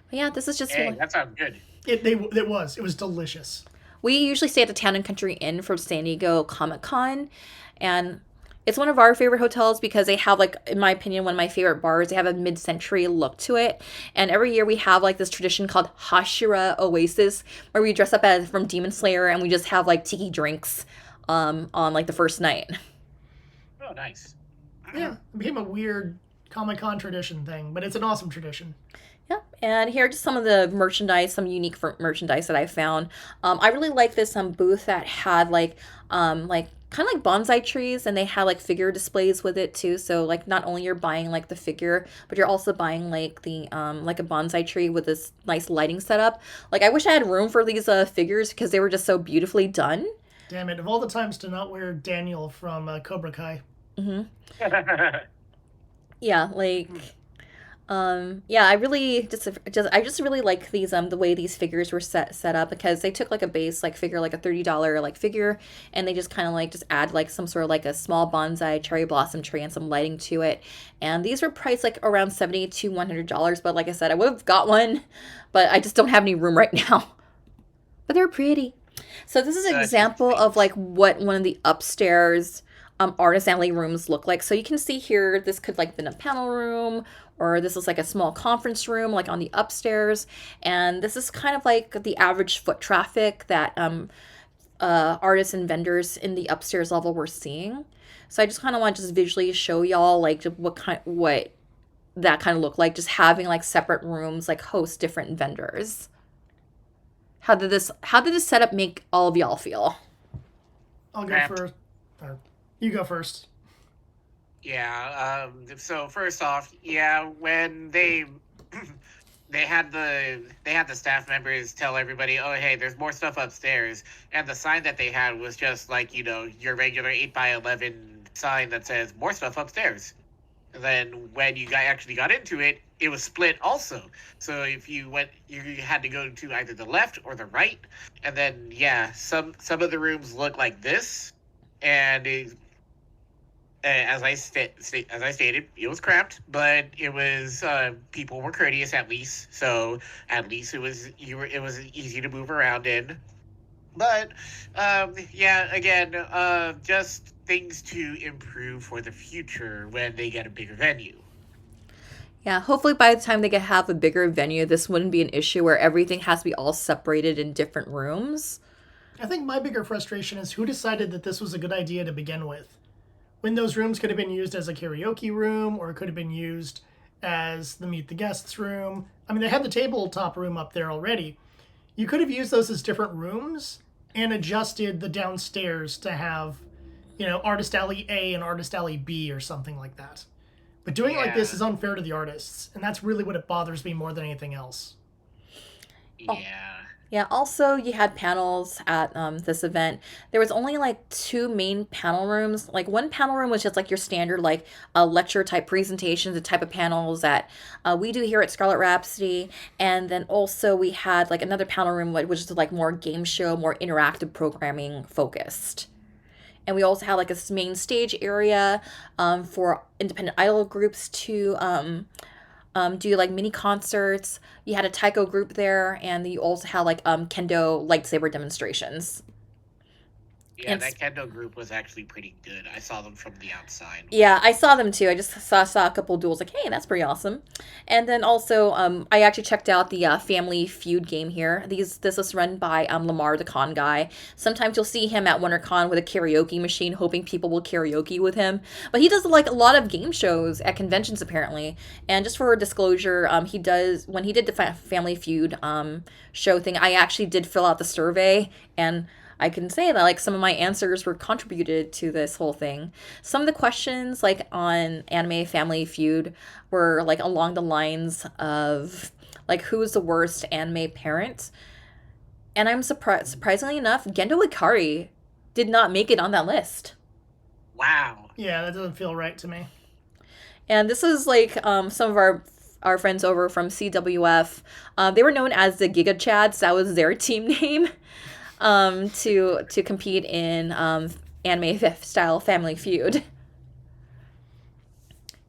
But yeah, this is just... Hey, that sounds good. It was delicious. We usually stay at the Town and Country Inn for San Diego Comic Con, and it's one of our favorite hotels because they have, like, in my opinion, one of my favorite bars. They have a mid-century look to it, and every year we have, like, this tradition called Hashira Oasis, where we dress up as from Demon Slayer, and we just have, like, tiki drinks on, like, the first night. Oh, nice. Yeah, it became a weird Comic-Con tradition thing, but it's an awesome tradition. Yeah, and here are just some of the merchandise, some unique merchandise that I found. I really like this booth that had like kind of like bonsai trees, and they had like figure displays with it too. So like not only you're buying like the figure, but you're also buying like the like a bonsai tree with this nice lighting setup. Like I wish I had room for these figures because they were just so beautifully done. Damn it, of all the times to not wear Daniel from Cobra Kai. Yeah, like yeah, I just really like these the way these figures were set up because they took like a base like figure, like a $30 like figure, and they just kind of like just add like some sort of like a small bonsai cherry blossom tree and some lighting to it. And these were priced like around $70 to $100, but like I said, I would have got one, but I just don't have any room right now. But they're pretty. So this is an example of like what one of the upstairs artist alley rooms look like. So you can see here, this could like been a panel room, or this is like a small conference room like on the upstairs. And this is kind of like the average foot traffic that artists and vendors in the upstairs level were seeing. So I just kind of want to just visually show y'all like what that kind of looked like, just having like separate rooms like host different vendors. How did this setup make all of y'all feel? I'll go Okay. first. Or you go first. Yeah. So first off, yeah, when they had the staff members tell everybody, oh hey, there's more stuff upstairs, and the sign that they had was just like your regular 8x11 sign that says more stuff upstairs. And then when you actually got into it, it was split also. So if you went, you had to go to either the left or the right. And then yeah, some of the rooms look like this, and as I stated, it was cramped, but it was people were courteous at least. So at least it was easy to move around in. But yeah, again, just things to improve for the future when they get a bigger venue. Yeah, hopefully by the time they have a bigger venue, this wouldn't be an issue where everything has to be all separated in different rooms. I think my bigger frustration is who decided that this was a good idea to begin with. When those rooms could have been used as a karaoke room, or it could have been used as the meet the guests room. I mean, they had the tabletop room up there already. You could have used those as different rooms and adjusted the downstairs to have, Artist Alley A and Artist Alley B or something like that. But doing it like this is unfair to the artists, and that's really what it bothers me more than anything else. Yeah. Yeah, also you had panels at this event. There was only like 2 main panel rooms. Like one panel room was just like your standard like lecture type presentations, the type of panels that we do here at Scarlet Rhapsody. And then also we had like another panel room which was like more game show, more interactive programming focused. And we also had like a main stage area for independent idol groups to do like mini concerts. You had a taiko group there, and you also had like kendo lightsaber demonstrations. Yeah, And that kendo group was actually pretty good. I saw them from the outside. yeah, I saw them too. I just saw a couple duels. Like, hey, that's pretty awesome. And then also, I actually checked out the Family Feud game here. This is run by Lamar, the con guy. Sometimes you'll see him at WonderCon with a karaoke machine, hoping people will karaoke with him. But he does like a lot of game shows at conventions apparently. And just for disclosure, when he did the Family Feud show thing, I actually did fill out the survey, and I can say that like some of my answers were contributed to this whole thing. Some of the questions like on Anime Family Feud were like along the lines of like who's the worst anime parent? And I'm surprisingly enough, Gendo Ikari did not make it on that list. Wow. Yeah, that doesn't feel right to me. And this is like some of our friends over from CWF. They were known as the Giga Chads. That was their team name. To compete in anime style Family Feud.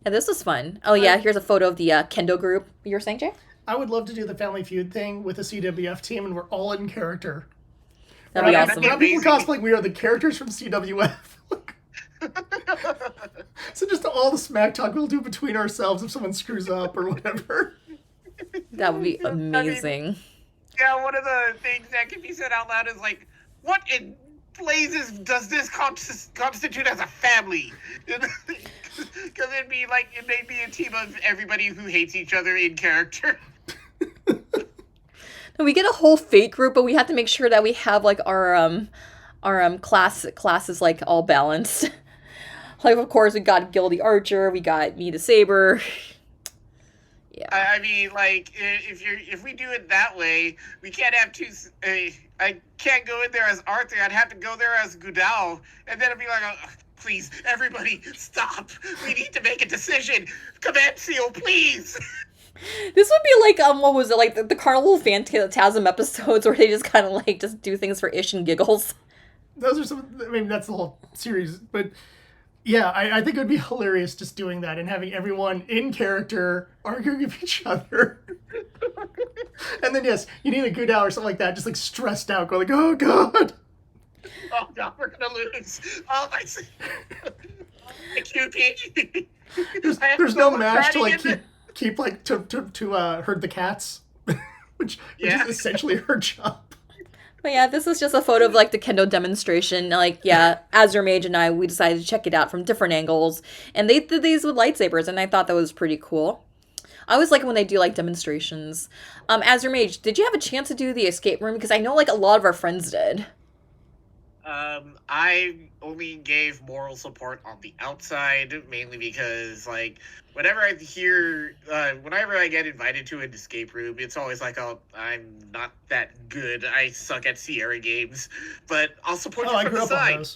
And this was fun. Oh yeah, here's a photo of the kendo group. You were saying, Jay? I would love to do the Family Feud thing with a CWF team, and we're all in character. That'd be awesome. Not people cosplaying, we are the characters from CWF. So just all the smack talk we'll do between ourselves if someone screws up or whatever. That would be amazing. Yeah, one of the things that can be said out loud is like, what in blazes does this constitute as a family? Because it may be a team of everybody who hates each other in character. We get a whole fake group, but we have to make sure that we have like our classes like all balanced. Like of course we got Gil the Archer, we got Me the Saber. Yeah. I mean, like, if we do it that way, we can't have two. I can't go in there as Arthur. I'd have to go there as Gudao, and then it'd be like, oh, please, everybody, stop. We need to make a decision. Command Seal, please. This would be like what was it, like the Carnival Phantasm episodes where they just kind of like just do things for ish and giggles. Those are some. I mean, that's the whole series, but. Yeah, I think it would be hilarious just doing that and having everyone in character arguing with each other. And then, yes, you need a good hour or something like that, just like stressed out, going like, oh, God. Oh, God, we're going to lose. Oh, my QPG. There's no match to like keep like to herd the cats, which is essentially her job. But yeah, this is just a photo of like the kendo demonstration. Like, yeah, Azure Mage and I, we decided to check it out from different angles. And they did these with lightsabers, and I thought that was pretty cool. I always like when they do like demonstrations. Azure Mage, did you have a chance to do the escape room? Because I know like a lot of our friends did. I only gave moral support on the outside, mainly because, like, whenever I get invited to an escape room, it's always like, oh, I'm not that good. I suck at Sierra games, but I'll support you from the side.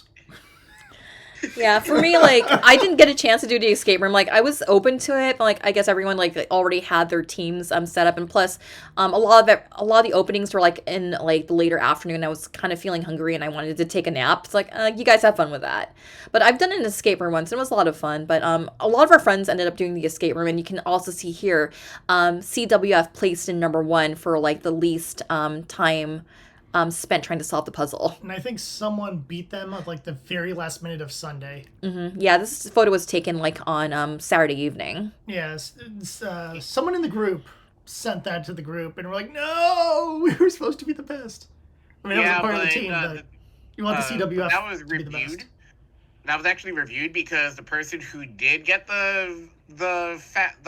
Yeah, for me, like, I didn't get a chance to do the escape room. Like, I was open to it, but, like, I guess everyone, like, already had their teams set up. And plus, a lot of the openings were, like, in, like, the later afternoon. I was kind of feeling hungry and I wanted to take a nap. It's like, you guys have fun with that. But I've done an escape room once and it was a lot of fun. But a lot of our friends ended up doing the escape room. And you can also see here, CWF placed in number 1 for, like, the least time spent trying to solve the puzzle. And I think someone beat them at like the very last minute of Sunday. Yeah, this photo was taken like on Saturday evening. Yes, someone in the group sent that to the group, and we're like, no, we were supposed to be the best. I mean, that was part of the team, but you want the CWF that was to be the reviewed. best. That was actually reviewed because the person who did get the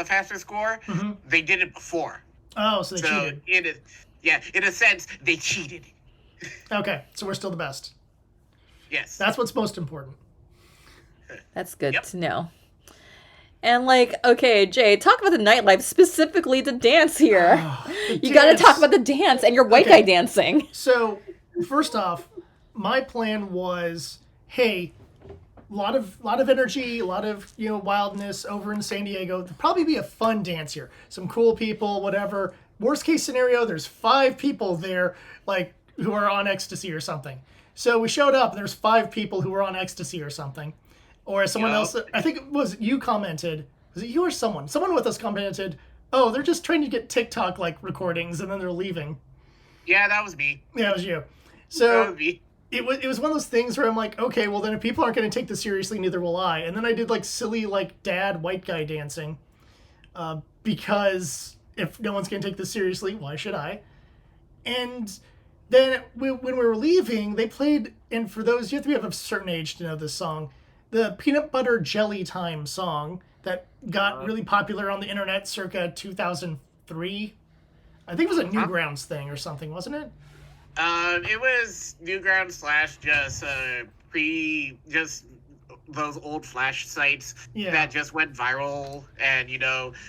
faster score, they did it before. Oh, so they cheated. In a sense, they cheated. Okay, so we're still the best. Yes. That's what's most important. That's good to know. And like, okay, Jay, talk about the nightlife, specifically the dance here. You got to talk about the dance and your white guy dancing. So, first off, my plan was, hey, lot of energy, a lot of wildness over in San Diego. There'll probably be a fun dance here. Some cool people, whatever. Worst case scenario, there's 5 people there, like, who are on ecstasy or something. So we showed up, and there's 5 people who were on ecstasy or something. Or someone else, I think it was you commented, was it you or someone? Someone with us commented, oh, they're just trying to get TikTok, like, recordings, and then they're leaving. Yeah, that was me. Yeah, it was you. So that was me. It was one of those things where I'm like, okay, well then if people aren't going to take this seriously, neither will I. And then I did like silly like dad white guy dancing, because if no one's going to take this seriously, why should I? And then when we were leaving, they played, and for those, you have to be of a certain age to know this song, the Peanut Butter Jelly Time song that got really popular on the internet circa 2003. I think it was a Newgrounds thing or something, wasn't it? It was Newgrounds / just those old Flash sites that just went viral, and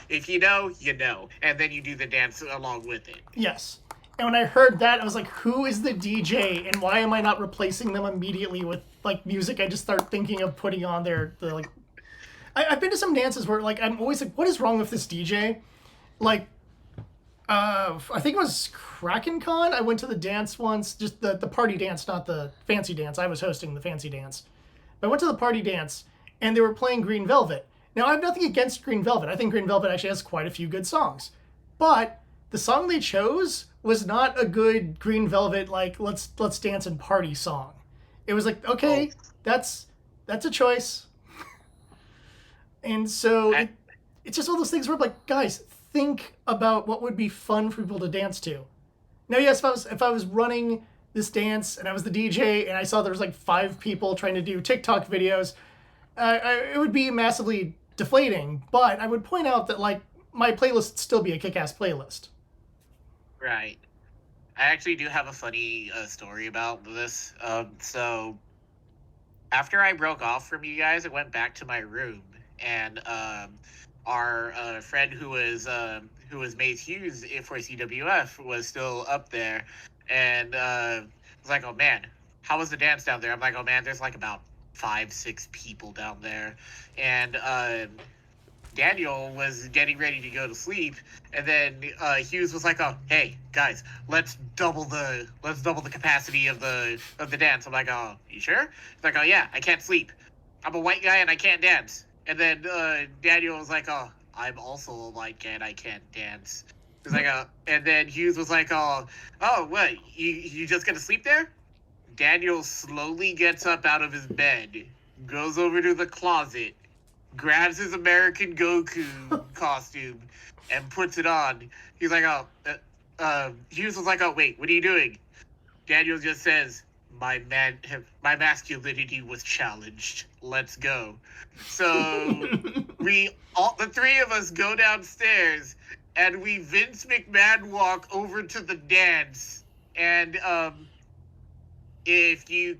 if you know, and then you do the dance along with it. Yes. And when I heard that, I was like, who is the DJ, and why am I not replacing them immediately with like music I just start thinking of putting on there? I've been to some dances where like I'm always like, what is wrong with this DJ? Like, I think it was KrakenCon. I went to the dance once, just the party dance, not the fancy dance. I was hosting the fancy dance. But I went to the party dance, and they were playing Green Velvet. Now, I have nothing against Green Velvet. I think Green Velvet actually has quite a few good songs. But the song they chose was not a good Green Velvet, like, let's dance and party song. It was like, okay, that's a choice. And so it's just all those things where I'm like, guys, think about what would be fun for people to dance to. Now, yes, if I was running this dance and I was the DJ and I saw there was like 5 people trying to do TikTok videos, it would be massively deflating. But I would point out that like my playlist would still be a kick-ass playlist. Right. I actually do have a funny story about this. So after I broke off from you guys, I went back to my room, and our friend who was Mace Hughes for CWF was still up there, and was like, oh man, how was the dance down there? I'm like, oh man, there's like about 5-6 people down there, and Daniel was getting ready to go to sleep, and then Hughes was like, oh, hey guys, let's double the capacity of the dance. I'm like, oh, you sure? He's like, oh yeah, I can't sleep, I'm a white guy and I can't dance. And then Daniel was like, oh, I'm also a white guy and I can't dance. He's like, and then Hughes was like, oh, what, you just gonna sleep there? Daniel slowly gets up out of his bed, goes over to the closet, grabs his American Goku costume, and puts it on. He's like, Hughes was like, oh, wait, what are you doing? Daniel just says, my masculinity was challenged. Let's go. So the 3 of us go downstairs, and we Vince McMahon walk over to the dance. And if you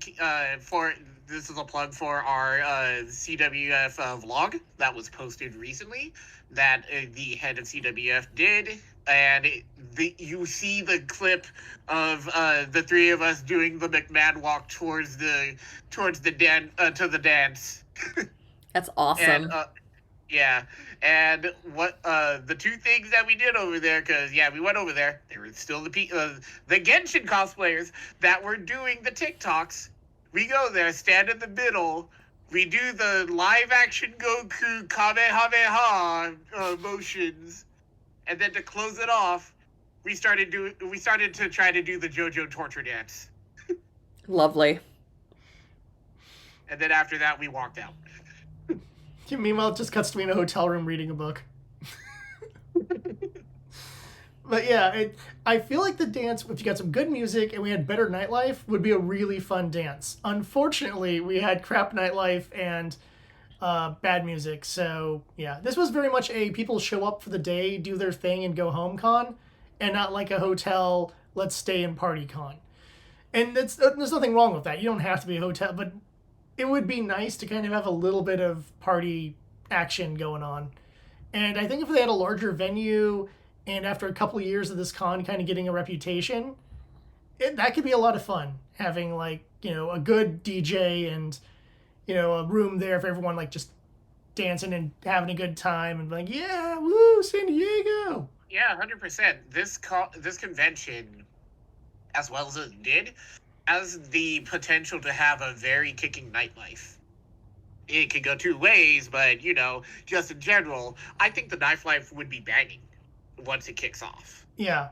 this is a plug for our CWF vlog that was posted recently that the head of CWF did. and you see the clip of the three of us doing the McMahon walk towards the dance. That's And awesome. yeah, and what the two things that we did over there, because yeah, we went over there. There were still the Genshin cosplayers that were doing the TikToks. We go there, stand in the middle. We do the live action Goku Kamehameha motions, and then to close it off, we started to try to do the JoJo torture dance, Lovely. and then after that, we walked out. Meanwhile, it just cuts to me in a hotel room reading a book. But yeah, I feel like the dance, if you got some good music and we had better nightlife, would be a really fun dance. Unfortunately, we had crap nightlife and bad music. So yeah, this was very much a people show up for the day, do their thing, and go home con, and not like a hotel, let's stay and party con. And there's nothing wrong with that. You don't have to be a hotel, but it would be nice to kind of have a little bit of party action going on. And I think if they had a larger venue, and after a couple of years of this con kind of getting a reputation, that could be a lot of fun. Having like, a good DJ and, a room there for everyone like just dancing and having a good time and like, yeah, woo, San Diego. Yeah, 100%. This convention, as well as it did, has the potential to have a very kicking nightlife. It could go two ways, but just in general, I think the nightlife would be banging once it kicks off. Yeah.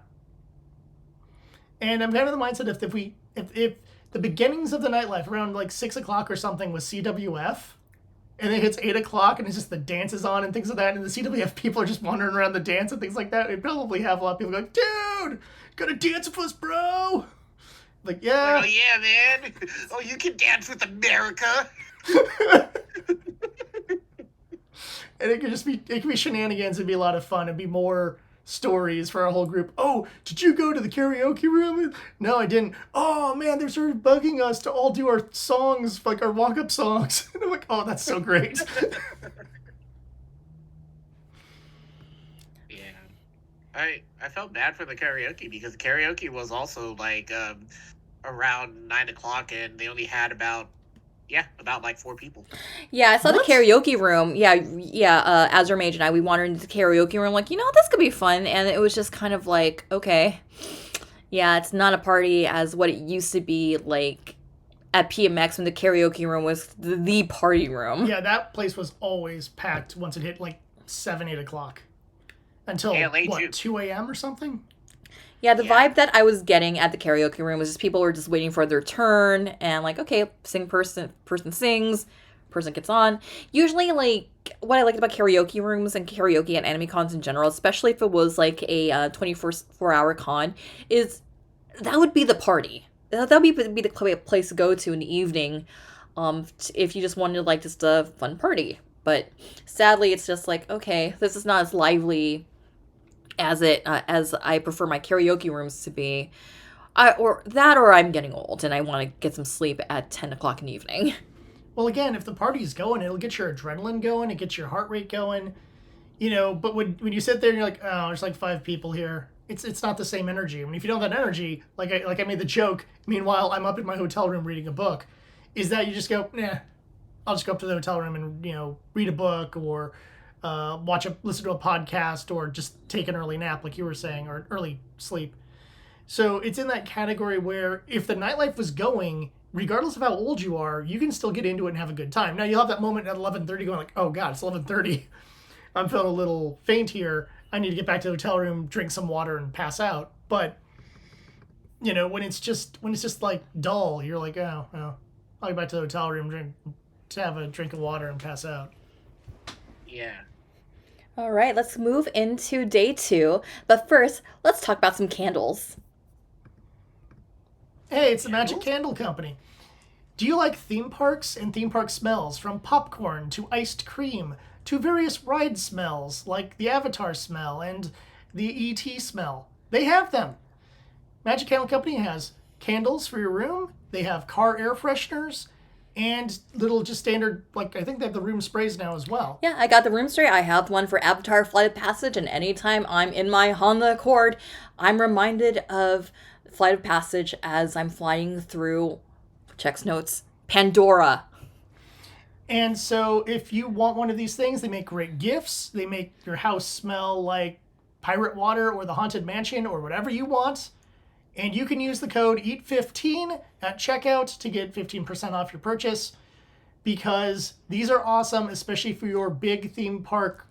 And I'm kind of the mindset if the beginnings of the nightlife around like 6 o'clock or something was CWF, and then it hits 8 o'clock and it's just the dances on and things like that, and the CWF people are just wandering around the dance and things like that, we'd probably have a lot of people going, dude, gotta dance with us, bro. Like, yeah. Oh yeah, man. Oh, you can dance with America. And it could be shenanigans. It'd be a lot of fun. It'd be more stories for our whole group. Oh, did you go to the karaoke room? No, I didn't. Oh man, they're sort of bugging us to all do our songs, like our walk-up songs. And I'm like, oh, that's so great. Yeah, I felt bad for the karaoke because karaoke was also like around 9 o'clock, and they only had about like 4 people. Yeah, I saw What? the karaoke room. Yeah. Azure Mage and I, we wandered into the karaoke room, like, this could be fun. And it was just kind of like, okay, yeah, it's not a party as what it used to be like at PMX when the karaoke room was the party room. Yeah, that place was always packed once it hit like 7, 8 o'clock. Until, ALA what, too. 2 a.m. or something? Yeah, the Yeah. vibe that I was getting at the karaoke room was just people were just waiting for their turn and like, okay, person sings, person gets on. Usually, like, what I liked about karaoke rooms and karaoke at anime cons in general, especially if it was like a 24-hour con, is that would be the party. That would be the place to go to in the evening, if you just wanted like just a fun party. But sadly, it's just like, okay, this is not as lively as I prefer my karaoke rooms to be, or I'm getting old and I want to get some sleep at 10 o'clock in the evening. Well, again, if the party's going, it'll get your adrenaline going, it gets your heart rate going, but when you sit there and you're like, oh, there's like 5 people here, it's not the same energy. I mean, if you don't have that energy, like I made the joke, meanwhile, I'm up in my hotel room reading a book, is that you just go, nah, I'll just go up to the hotel room and, read a book or listen to a podcast or just take an early nap, like you were saying, or early sleep. So it's in that category where if the nightlife was going, regardless of how old you are, you can still get into it and have a good time. Now you'll have that moment at 11:30 going like, oh God, it's 11:30. I'm feeling a little faint here. I need to get back to the hotel room, drink some water, and pass out. But when it's just like dull, you're like, oh, well, I'll get back to the hotel room, have a drink of water, and pass out. Yeah. All right, let's move into day 2. But first, let's talk about some candles. Hey, it's the Magic Candle Company. Do you like theme parks and theme park smells, from popcorn to iced cream to various ride smells like the Avatar smell and the E.T. smell? They have them. Magic Candle Company has candles for your room. They have car air fresheners. and little just standard, like, I think they have the room sprays now as well. Yeah, I got the room straight. I have one for Avatar Flight of Passage, and anytime I'm in my Honda Accord, I'm reminded of Flight of Passage as I'm flying through, checks notes, Pandora. And so if you want one of these things, they make great gifts. They make your house smell like pirate water or the Haunted Mansion or whatever you want. And you can use the code EAT15 at checkout to get 15% off your purchase, because these are awesome, especially for your big theme park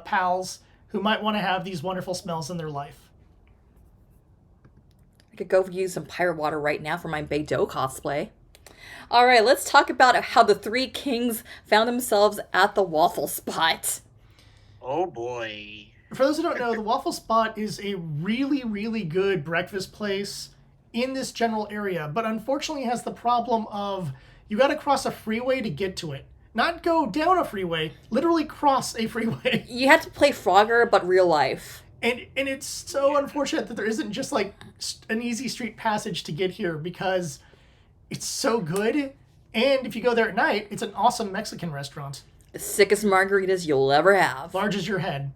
pals who might want to have these wonderful smells in their life. I could go use some pirate water right now for my Beidou cosplay. All right, let's talk about how the three kings found themselves at the waffle spot. Oh boy. For those who don't know, the Waffle Spot is a really, really good breakfast place in this general area, but unfortunately has the problem of you got to cross a freeway to get to it. Not go down a freeway, literally cross a freeway. You had to play Frogger, but real life. And it's so unfortunate that there isn't just like an easy street passage to get here, because it's so good. And if you go there at night, it's an awesome Mexican restaurant. The sickest margaritas you'll ever have. Large as your head.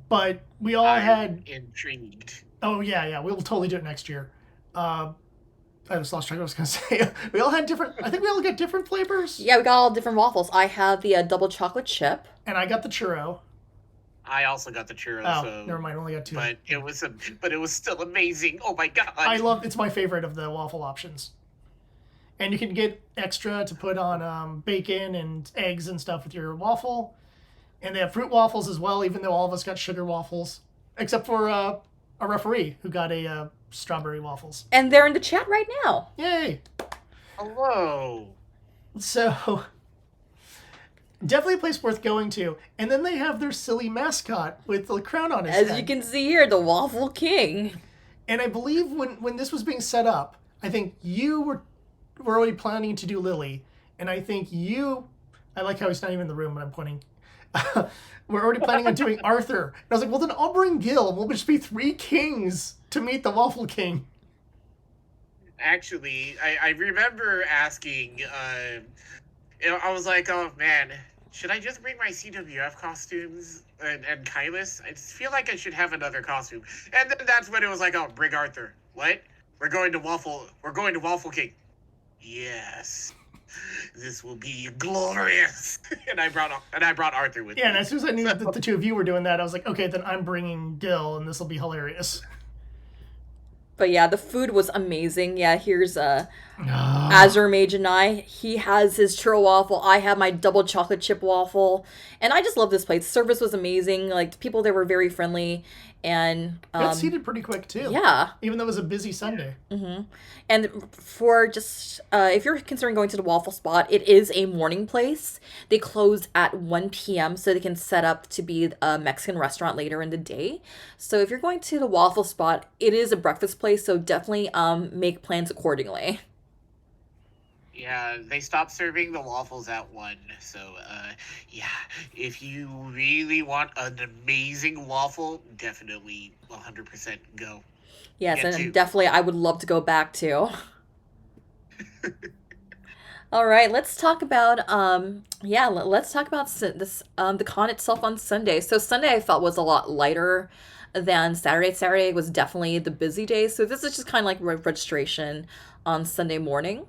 But we all I'm had... intrigued. Oh, yeah. We'll totally do it next year. I just lost track of what I was going to say. We all had different... I think we all got different flavors. Yeah, we got all different waffles. I had the double chocolate chip. And I got the churro. I also got the churros. Oh, so, never mind. Only got two. But it was still amazing. Oh my god. It's my favorite of the waffle options. And you can get extra to put on bacon and eggs and stuff with your waffle. And they have fruit waffles as well, even though all of us got sugar waffles. Except for a referee who got a strawberry waffles. And they're in the chat right now. Yay! Hello. So, definitely a place worth going to. And then they have their silly mascot with the crown on his head. As you can see here, the Waffle King. And I believe when this was being set up, I think you were already planning to do Lily. And I think I like how he's not even in the room when I'm pointing. We're already planning on doing Arthur. And I was like, well, then I'll bring Gil, and we'll just be three kings to meet the Waffle King. Actually, I remember asking, I was like, oh man, should I just bring my CWF costumes and Kylus? I just feel like I should have another costume. And then that's when it was like, oh, bring Arthur. What? We're going to Waffle King. Yes. This will be glorious. and I brought Arthur with me. Yeah, and as soon as I knew that the two of you were doing that, I was like, okay, then I'm bringing Gil, and this will be hilarious. But yeah, the food was amazing. Yeah, here's Azure Mage and he has his churro waffle. I have my double chocolate chip waffle. And I just love this place. Service was amazing. Like, the people there were very friendly. And Got seated pretty quick, too. yeah. Even though it was a busy Sunday. And for just, if you're considering going to the Waffle Spot, it is a morning place. They close at 1 p.m. so they can set up to be a Mexican restaurant later in the day. So if you're going to the Waffle Spot, it is a breakfast place, so definitely make plans accordingly. Yeah, they stopped serving the waffles at 1. So, yeah, if you really want an amazing waffle, definitely 100% go. Yes, Yeah, and too. definitely I would love to go back too. All right, let's talk about let's talk about the con itself on Sunday. So Sunday I felt was a lot lighter than Saturday. Saturday was definitely the busy day. So this is just kind of like registration on Sunday morning.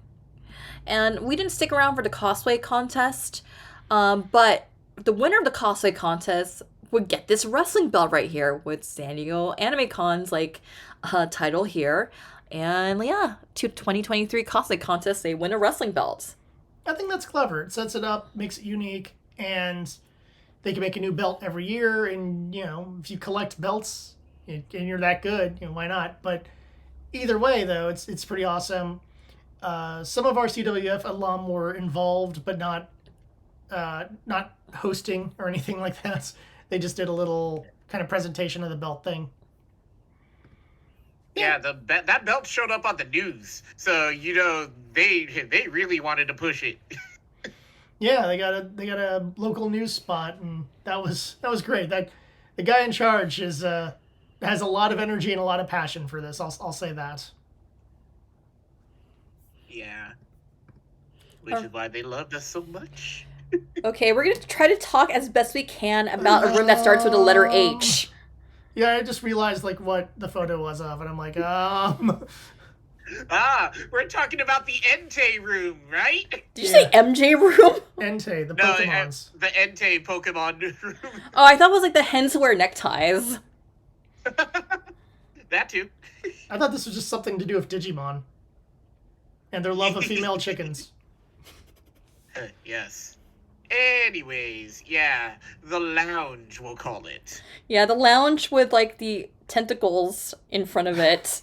And we didn't stick around for the cosplay contest, but the winner of the cosplay contest would get this wrestling belt right here with San Diego Anime Con's title here. And yeah, 2023 cosplay contest, they win a wrestling belt. I think that's clever. It sets it up, makes it unique, and they can make a new belt every year. And, if you collect belts and you're that good, why not? But either way, though, it's pretty awesome. Some of our CWF alum were involved, but not hosting or anything like that. They just did a little kind of presentation of the belt thing. Yeah, that belt showed up on the news, so they really wanted to push it. Yeah, they got a local news spot, and that was great. That the guy in charge has a lot of energy and a lot of passion for this. I'll say that. Yeah. which is why they loved us so much. Okay, we're gonna try to talk as best we can about a room that starts with the letter H. Yeah, I just realized like what the photo was of, and I'm like, We're talking about the Entei room, right? Did you say MJ room? Entei, the No, Pokemons. the Entei Pokemon room. Oh, I thought it was like the hens who wear neckties. That too. I thought this was just something to do with Digimon and their love of female chickens. Yes. Anyways, yeah, the lounge, we'll call it. Yeah, the lounge with like the tentacles in front of it.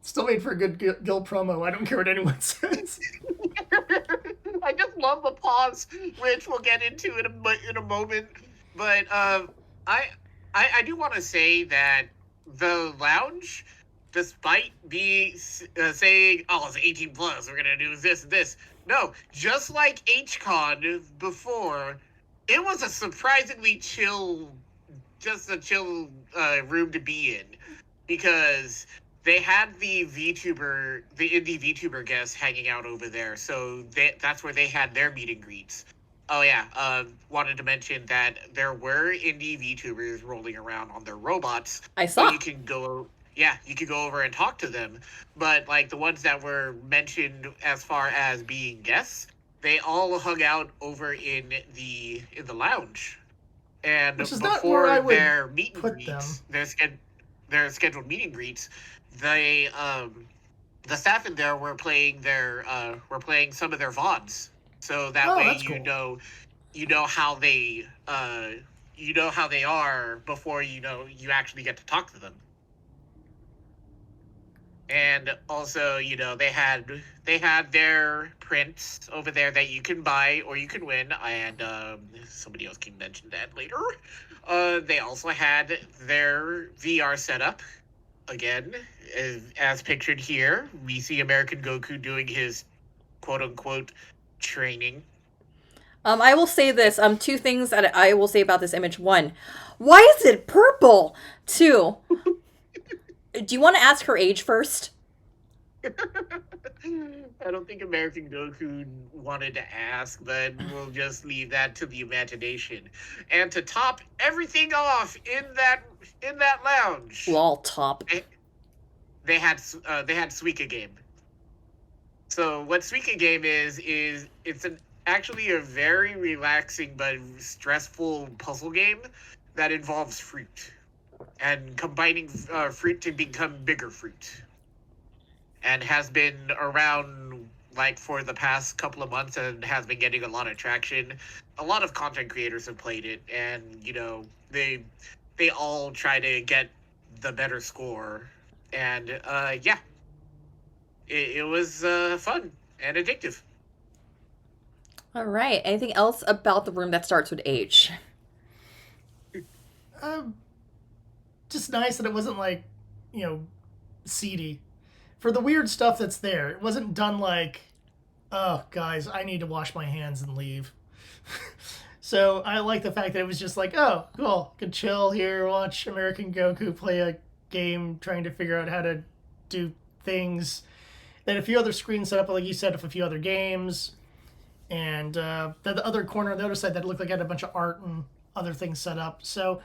Still made for a good Gil promo. I don't care what anyone says. I just love the pause, which we'll get into in a moment. But I do want to say that the lounge, despite being saying, "Oh, it's 18 plus, we're gonna do this and this," no, just like HCon before, it was a surprisingly chill, just a chill room to be in, because they had the indie VTuber guests hanging out over there, so that's where they had their meet and greets. Oh yeah, wanted to mention that there were indie VTubers rolling around on their robots. I saw. So you could go over and talk to them. But like the ones that were mentioned as far as being guests, they all hung out over in the lounge. And Which is not where I before would their meet and put greets, their scheduled meet and greets, the staff in there were playing some of their VODs. So that way cool. you know how they are before you actually get to talk to them. And also, they had their prints over there that you can buy or you can win, and somebody else can mention that later. They also had their VR setup. Again, as pictured here, we see American Goku doing his quote-unquote training. I will say this. Two things that I will say about this image. One, why is it purple? Two, do you want to ask her age first? I don't think American Goku wanted to ask, but we'll just leave that to the imagination. And to top everything off in that lounge, Lol, top. they had Suika Game. So what Suika Game is it's actually a very relaxing but stressful puzzle game that involves fruit and combining fruit to become bigger fruit, and has been around like for the past couple of months and has been getting a lot of traction. A lot of content creators have played it, and they all try to get the better score, and it was fun and addictive. All right. Anything else about the room that starts with H? Just nice that it wasn't like, seedy. For the weird stuff that's there, it wasn't done like, oh, guys, I need to wash my hands and leave. So I like the fact that it was just like, oh, cool, could chill here, watch American Goku play a game, trying to figure out how to do things. Then a few other screens set up, like you said, of a few other games. And the other corner, the other side, that looked like it had a bunch of art and other things set up. So,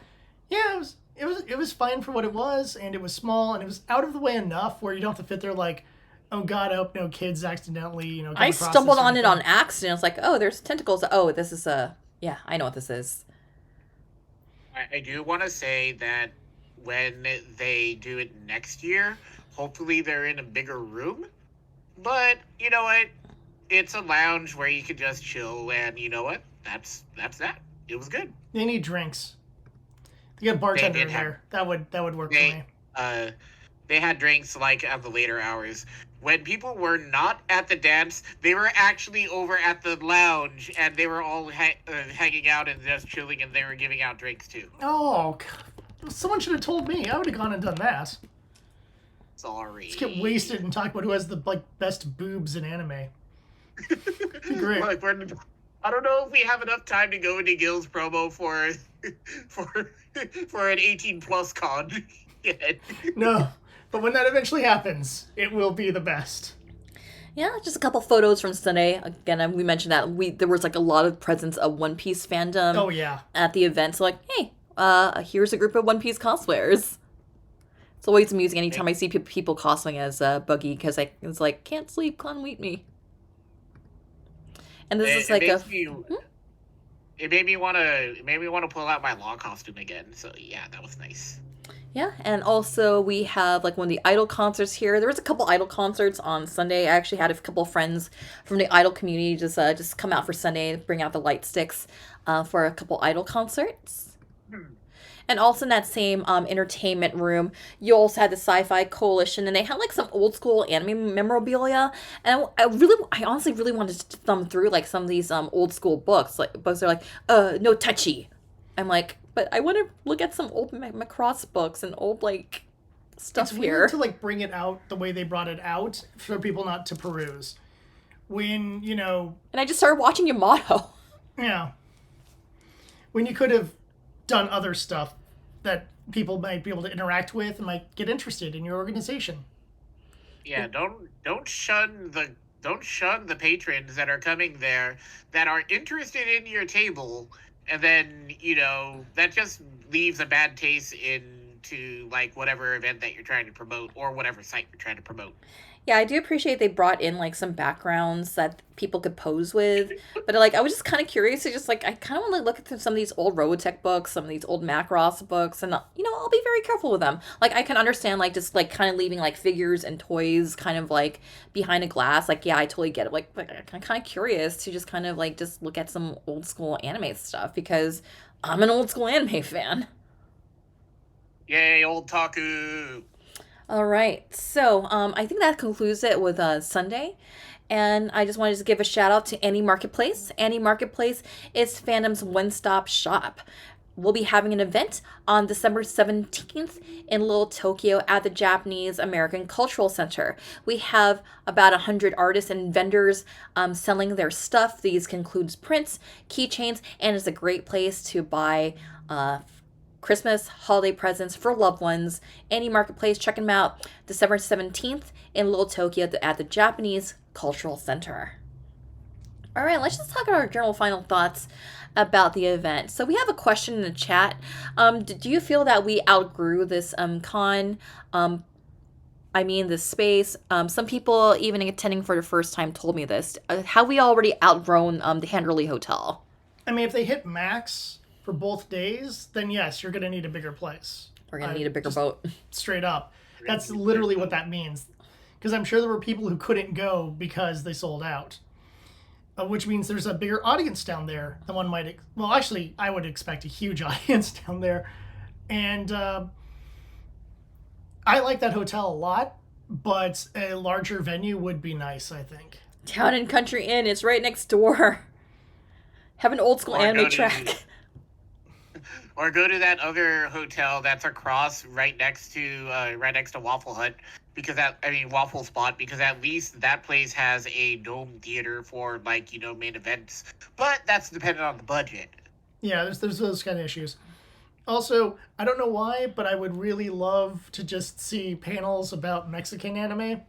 yeah, it was fine for what it was, and it was small, and it was out of the way enough where you don't have to fit there like, oh god, I hope no kids accidentally, come I across stumbled this or on it anything. on accident. I was like, oh, there's tentacles. Oh, this is yeah, I know what this is. I do want to say that when they do it next year, hopefully they're in a bigger room. But you know what? It's a lounge where you can just chill, and you know what? That's that. It was good. They need drinks. They get a bartender in there. That would work for me. They had drinks like at the later hours. When people were not at the dance, they were actually over at the lounge, and they were all hanging out and just chilling, and they were giving out drinks too. Oh, God. Someone should have told me. I would have gone and done that. Sorry. Let's get wasted and talk about who has the best boobs in anime. Great. Like, I don't know if we have enough time to go into Gil's promo for an 18+ con yet. No, but when that eventually happens, it will be the best. Yeah, just a couple photos from Sunday. Again, we mentioned that there was like a lot of presence of One Piece fandom. Oh yeah, at the event. So like, hey, here's a group of One Piece cosplayers. It's always amusing anytime I see people cosplaying as Buggy because it's like can't sleep, can't wait me. And this is like it made me want to pull out my law costume again. So yeah, that was nice. Yeah, and also we have like one of the Idol concerts here. There was a couple Idol concerts on Sunday. I actually had a couple friends from the Idol community just come out for Sunday, bring out the light sticks for a couple Idol concerts. And also in that same entertainment room, you also had the Sci-Fi Coalition, and they had like some old school anime memorabilia. And I honestly really wanted to thumb through like some of these old school books. Like books are like, no touchy. I'm like, but I want to look at some old Macross books and old like stuff it's here. weird to like bring it out the way they brought it out for people not to peruse. When And I just started watching Yamato. yeah, when you could have done other stuff that people might be able to interact with and might get interested in your organization. Yeah, don't shun the patrons that are coming there that are interested in your table, and then that just leaves a bad taste into like whatever event that you're trying to promote or whatever site you're trying to promote. Yeah, I do appreciate they brought in like some backgrounds that people could pose with, but like I was just kind of curious to just like I kind of want to look at some of these old Robotech books, some of these old Macross books, and I'll be very careful with them. Like I can understand like just like kind of leaving like figures and toys kind of like behind a glass. Like yeah, I totally get it. Like I'm kind of curious to just kind of like just look at some old school anime stuff because I'm an old school anime fan. Yay, old Taku! All right, so I think that concludes it with Sunday. And I just wanted to give a shout out to Annie Marketplace. Annie Marketplace is fandom's one-stop shop. We'll be having an event on December 17th in Little Tokyo at the Japanese American Cultural Center. We have about 100 artists and vendors selling their stuff. These concludes prints, keychains, and it's a great place to buy Christmas holiday presents for loved ones. Annie Marketplace, check them out. December 17th in Little Tokyo at the Japanese Cultural Center. All right, let's just talk about our general final thoughts about the event. So we have a question in the chat. Do you feel that we outgrew this con? This space. Some people, even attending for the first time, told me this. Have we already outgrown the Henderley Hotel? I mean, if they hit max for both days, then yes, you're going to need a bigger place. We're going to need a bigger boat. Straight up. That's literally what that means. Because I'm sure there were people who couldn't go because they sold out. Which means there's a bigger audience down there than one might... Well, actually, I would expect a huge audience down there. And I like that hotel a lot, but a larger venue would be nice, I think. Town and Country Inn is right next door. Have an old school anime track. Or go to that other hotel that's across right next to Waffle Hut, Waffle Spot, because at least that place has a dome theater for main events. But that's dependent on the budget. Yeah, there's those kind of issues. Also, I don't know why, but I would really love to just see panels about Mexican anime.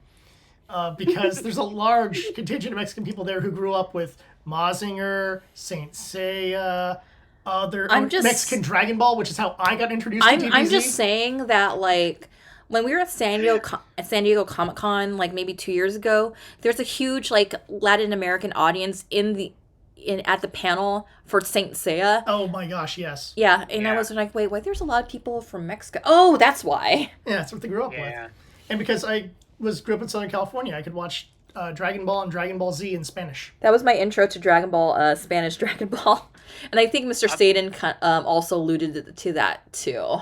Because there's a large contingent of Mexican people there who grew up with Mazinger, Saint Seiya, Mexican Dragon Ball, which is how I got introduced to DBZ. I'm just saying that, like, when we were at San Diego Comic Con, like maybe 2 years ago, there's a huge like Latin American audience at the panel for Saint Seiya. Oh my gosh, yes. Yeah, and I was like, wait, there's a lot of people from Mexico. Oh, that's why. Yeah, that's what they grew up with. And because I grew up in Southern California, I could watch Dragon Ball and Dragon Ball Z in Spanish. That was my intro to Dragon Ball, Spanish Dragon Ball. And I think Mr. Staden also alluded to that, too.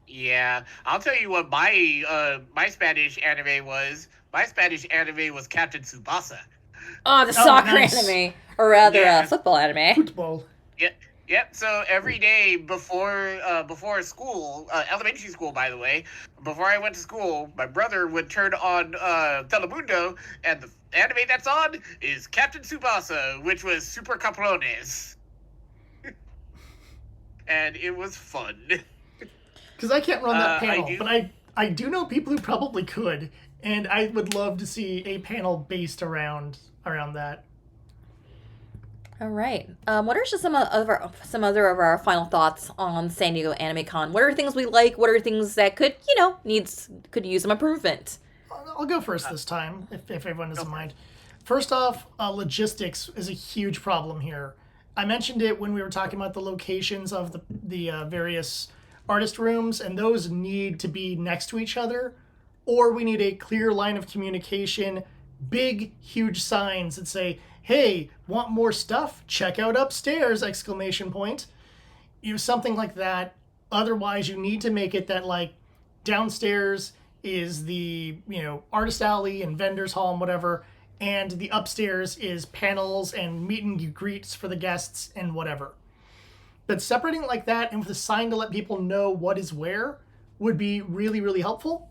Yeah. I'll tell you what my Spanish anime was. My Spanish anime was Captain Tsubasa. Oh, the soccer anime. Or rather, football anime. Football. Yeah. Yep. So every day before school, elementary school, by the way, before I went to school, my brother would turn on Telemundo, and the anime that's on is Captain Tsubasa, which was Super Caprones. And it was fun. Because I can't run that panel, but I do know people who probably could, And I would love to see a panel based around that. All right. What are just some other of our final thoughts on San Diego Anime Con? What are things we like? What are things that could use some improvement? I'll go first this time, if everyone doesn't mind. First off, logistics is a huge problem here. I mentioned it when we were talking about the locations of the various artist rooms, and those need to be next to each other, or we need a clear line of communication, big, huge signs that say, "Hey, want more stuff? Check out upstairs!" Exclamation point. Use something like that. Otherwise, you need to make it that like downstairs is the artist alley and vendors hall and whatever, and the upstairs is panels and meet and greets for the guests and whatever. But separating it like that and with a sign to let people know what is where would be really, really helpful.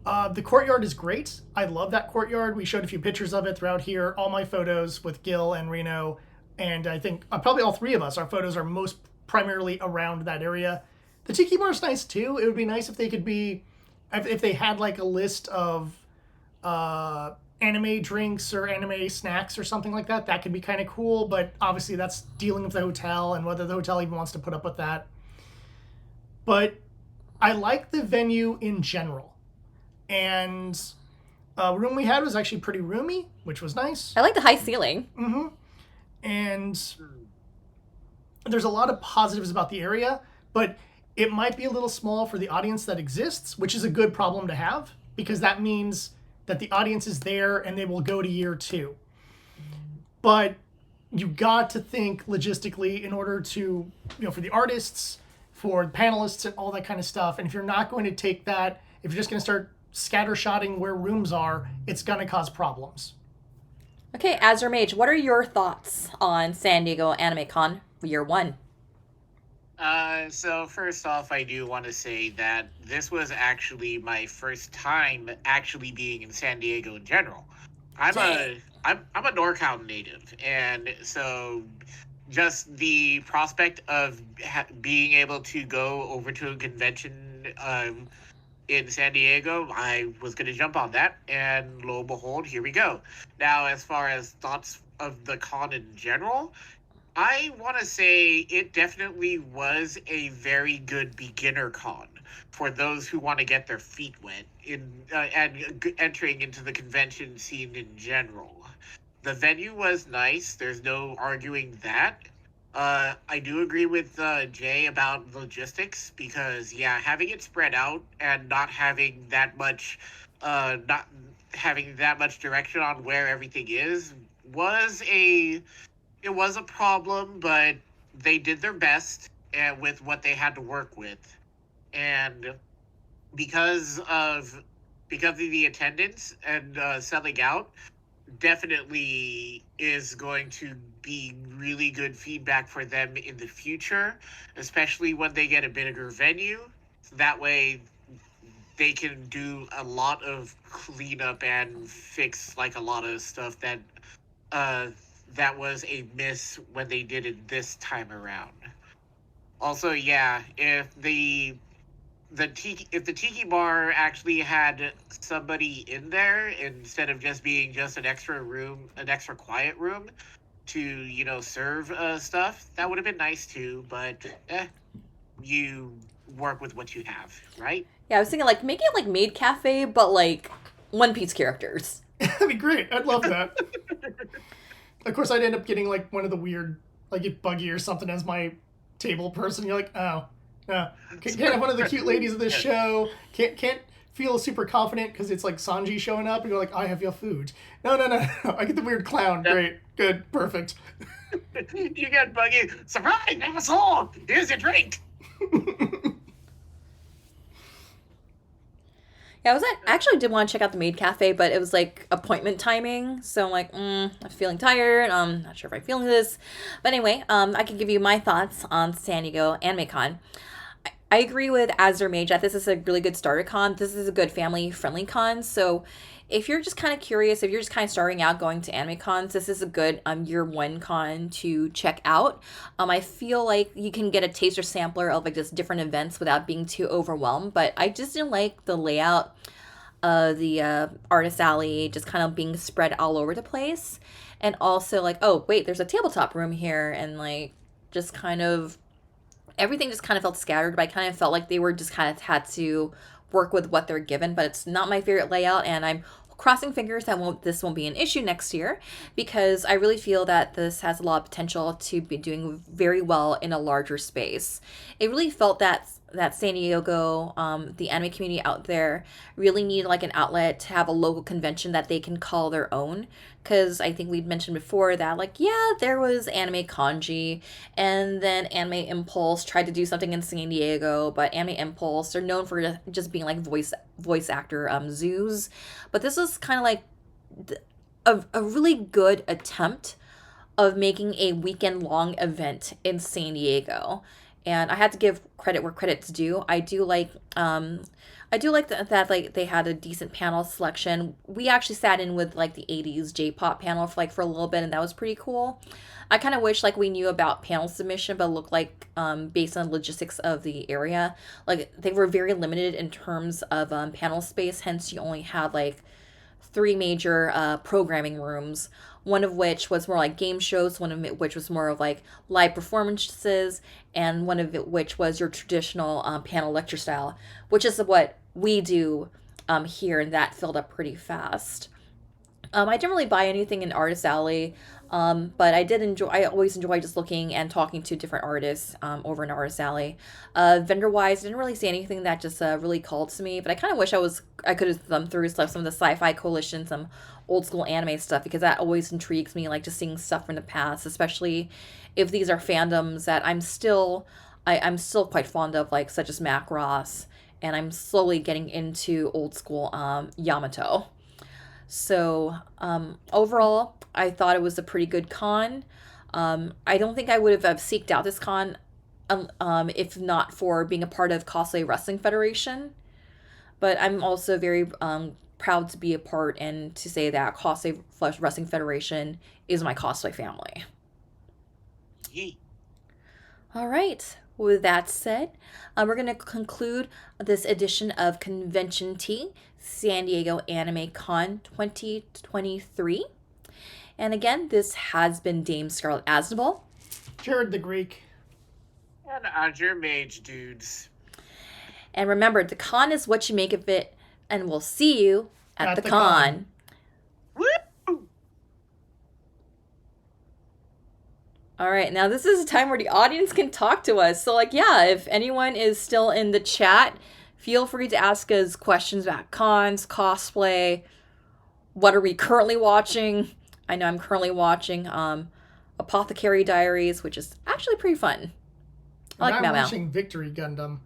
The courtyard is great. I love that courtyard. We showed a few pictures of it throughout here. All my photos with Gil and Reno, and I think probably all three of us, our photos are most primarily around that area. The Tiki Bar is nice too. It would be nice if they could be, if they had like a list of anime drinks or anime snacks or something like that. That could be kind of cool, but obviously that's dealing with the hotel and whether the hotel even wants to put up with that. But I like the venue in general. And room we had was actually pretty roomy, which was nice. I like the high ceiling. Mm-hmm. And there's a lot of positives about the area, but it might be a little small for the audience that exists, which is a good problem to have, because that means that the audience is there and they will go to year 2. But you got to think logistically in order to, for the artists, for the panelists and all that kind of stuff. And if you're not going to take that, if you're just going to start scattershotting where rooms are, it's going to cause problems. Okay, Azure Mage, what are your thoughts on San Diego Anime Con year 1? So first off, I do want to say that this was actually my first time actually being in San Diego in general. I'm a NorCal native, and so just the prospect of being able to go over to a convention in San Diego, I was going to jump on that, and lo and behold, here we go. Now, as far as thoughts of the con in general, I want to say it definitely was a very good beginner con for those who want to get their feet wet in and entering into the convention scene in general. The venue was nice. There's no arguing that. I do agree with Jay about logistics because, yeah, having it spread out and not having that much direction on where everything is was a problem, but they did their best with what they had to work with. And because of the attendance and selling out, definitely is going to be really good feedback for them in the future, especially when they get a bigger venue. That way they can do a lot of cleanup and fix like a lot of stuff that was a miss when they did it this time around. Also, yeah, if the Tiki Bar actually had somebody in there instead of just being just an extra quiet room to, serve stuff, that would have been nice too, but you work with what you have, right? Yeah, I was thinking like making it like Maid Cafe, but like One Piece characters. That'd be great. I'd love that. Of course, I'd end up getting like one of the weird, like if Buggy or something as my table person. You're like, oh, no. Can't have one of the cute ladies of this show. Can't feel super confident because it's like Sanji showing up and you're like, I have your food. No. I get the weird clown. Yep. Great. Good. Perfect. You get Buggy. Surprise, asshole! Here's your drink. Yeah, I actually did want to check out the Maid Cafe, but it was like appointment timing. So I'm like, I'm feeling tired. I'm not sure if I'm feeling this. But anyway, I can give you my thoughts on San Diego Anime Con. I agree with Azure Mage that this is a really good starter con. This is a good family-friendly con. So if you're just kind of curious, if you're just kind of starting out going to anime cons, this is a good year 1 con to check out. I feel like you can get a taster sampler of like just different events without being too overwhelmed. But I just didn't like the layout the artist alley just kind of being spread all over the place, and also like, oh wait, there's a tabletop room here, and like just kind of everything just kind of felt scattered. But I kind of felt like they were just kind of had to work with what they're given. But it's not my favorite layout, and I'm crossing fingers that this won't be an issue next year, because I really feel that this has a lot of potential to be doing very well in a larger space. It really felt that San Diego, the anime community out there, really need like an outlet to have a local convention that they can call their own. Because I think we'd mentioned before that, like, yeah, there was Anime Kanji, and then Anime Impulse tried to do something in San Diego, but Anime Impulse, they're known for just being like voice actor zoos. But this was kind of like a really good attempt of making a weekend long event in San Diego. And I had to give credit where credit's due. I do like that like they had a decent panel selection. We actually sat in with like the 80s J-pop panel for a little bit, and that was pretty cool. I kind of wish like we knew about panel submission, but it looked like based on logistics of the area, like they were very limited in terms of panel space. Hence, you only had like three major programming rooms, one of which was more like game shows, one of which was more of like live performances, and one of which was your traditional panel lecture style, which is what we do here, and that filled up pretty fast. I didn't really buy anything in Artist Alley, but I always enjoy just looking and talking to different artists over in Artist Alley. Vendor-wise, I didn't really see anything that just really called to me, but I kind of wish I could have thumbed through some of the Sci-Fi Coalition, some old school anime stuff, because that always intrigues me, like just seeing stuff from the past, especially if these are fandoms that I'm still quite fond of, like such as Macross, and I'm slowly getting into old school Yamato. So overall, I thought it was a pretty good con. I don't think I would have seeked out this con if not for being a part of Cosplay Wrestling Federation. But I'm also very proud to be a part and to say that Cosplay Wrestling Federation is my cosplay family. Yeet. All right. With that said, we're going to conclude this edition of Convention Tea, San Diego Anime Con 2023. And again, this has been Dame Scarlet Aznable, Jared the Greek, And Andre Mage Dudes. and remember, the con is what you make of it, and we'll see you at the con. Woo! All right, now this is a time where the audience can talk to us. So, like, yeah, if anyone is still in the chat, feel free to ask us questions about cons, cosplay. What are we currently watching? I know I'm currently watching Apothecary Diaries, which is actually pretty fun. I like I'm Mau Mau. watching Victory Gundam.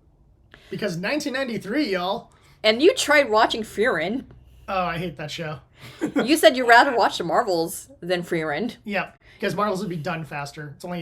Because 1993, y'all. And you tried watching Frieren. Oh, I hate that show. You said you'd rather watch the Marvels than Frieren. Yeah, because Marvels would be done faster. It's only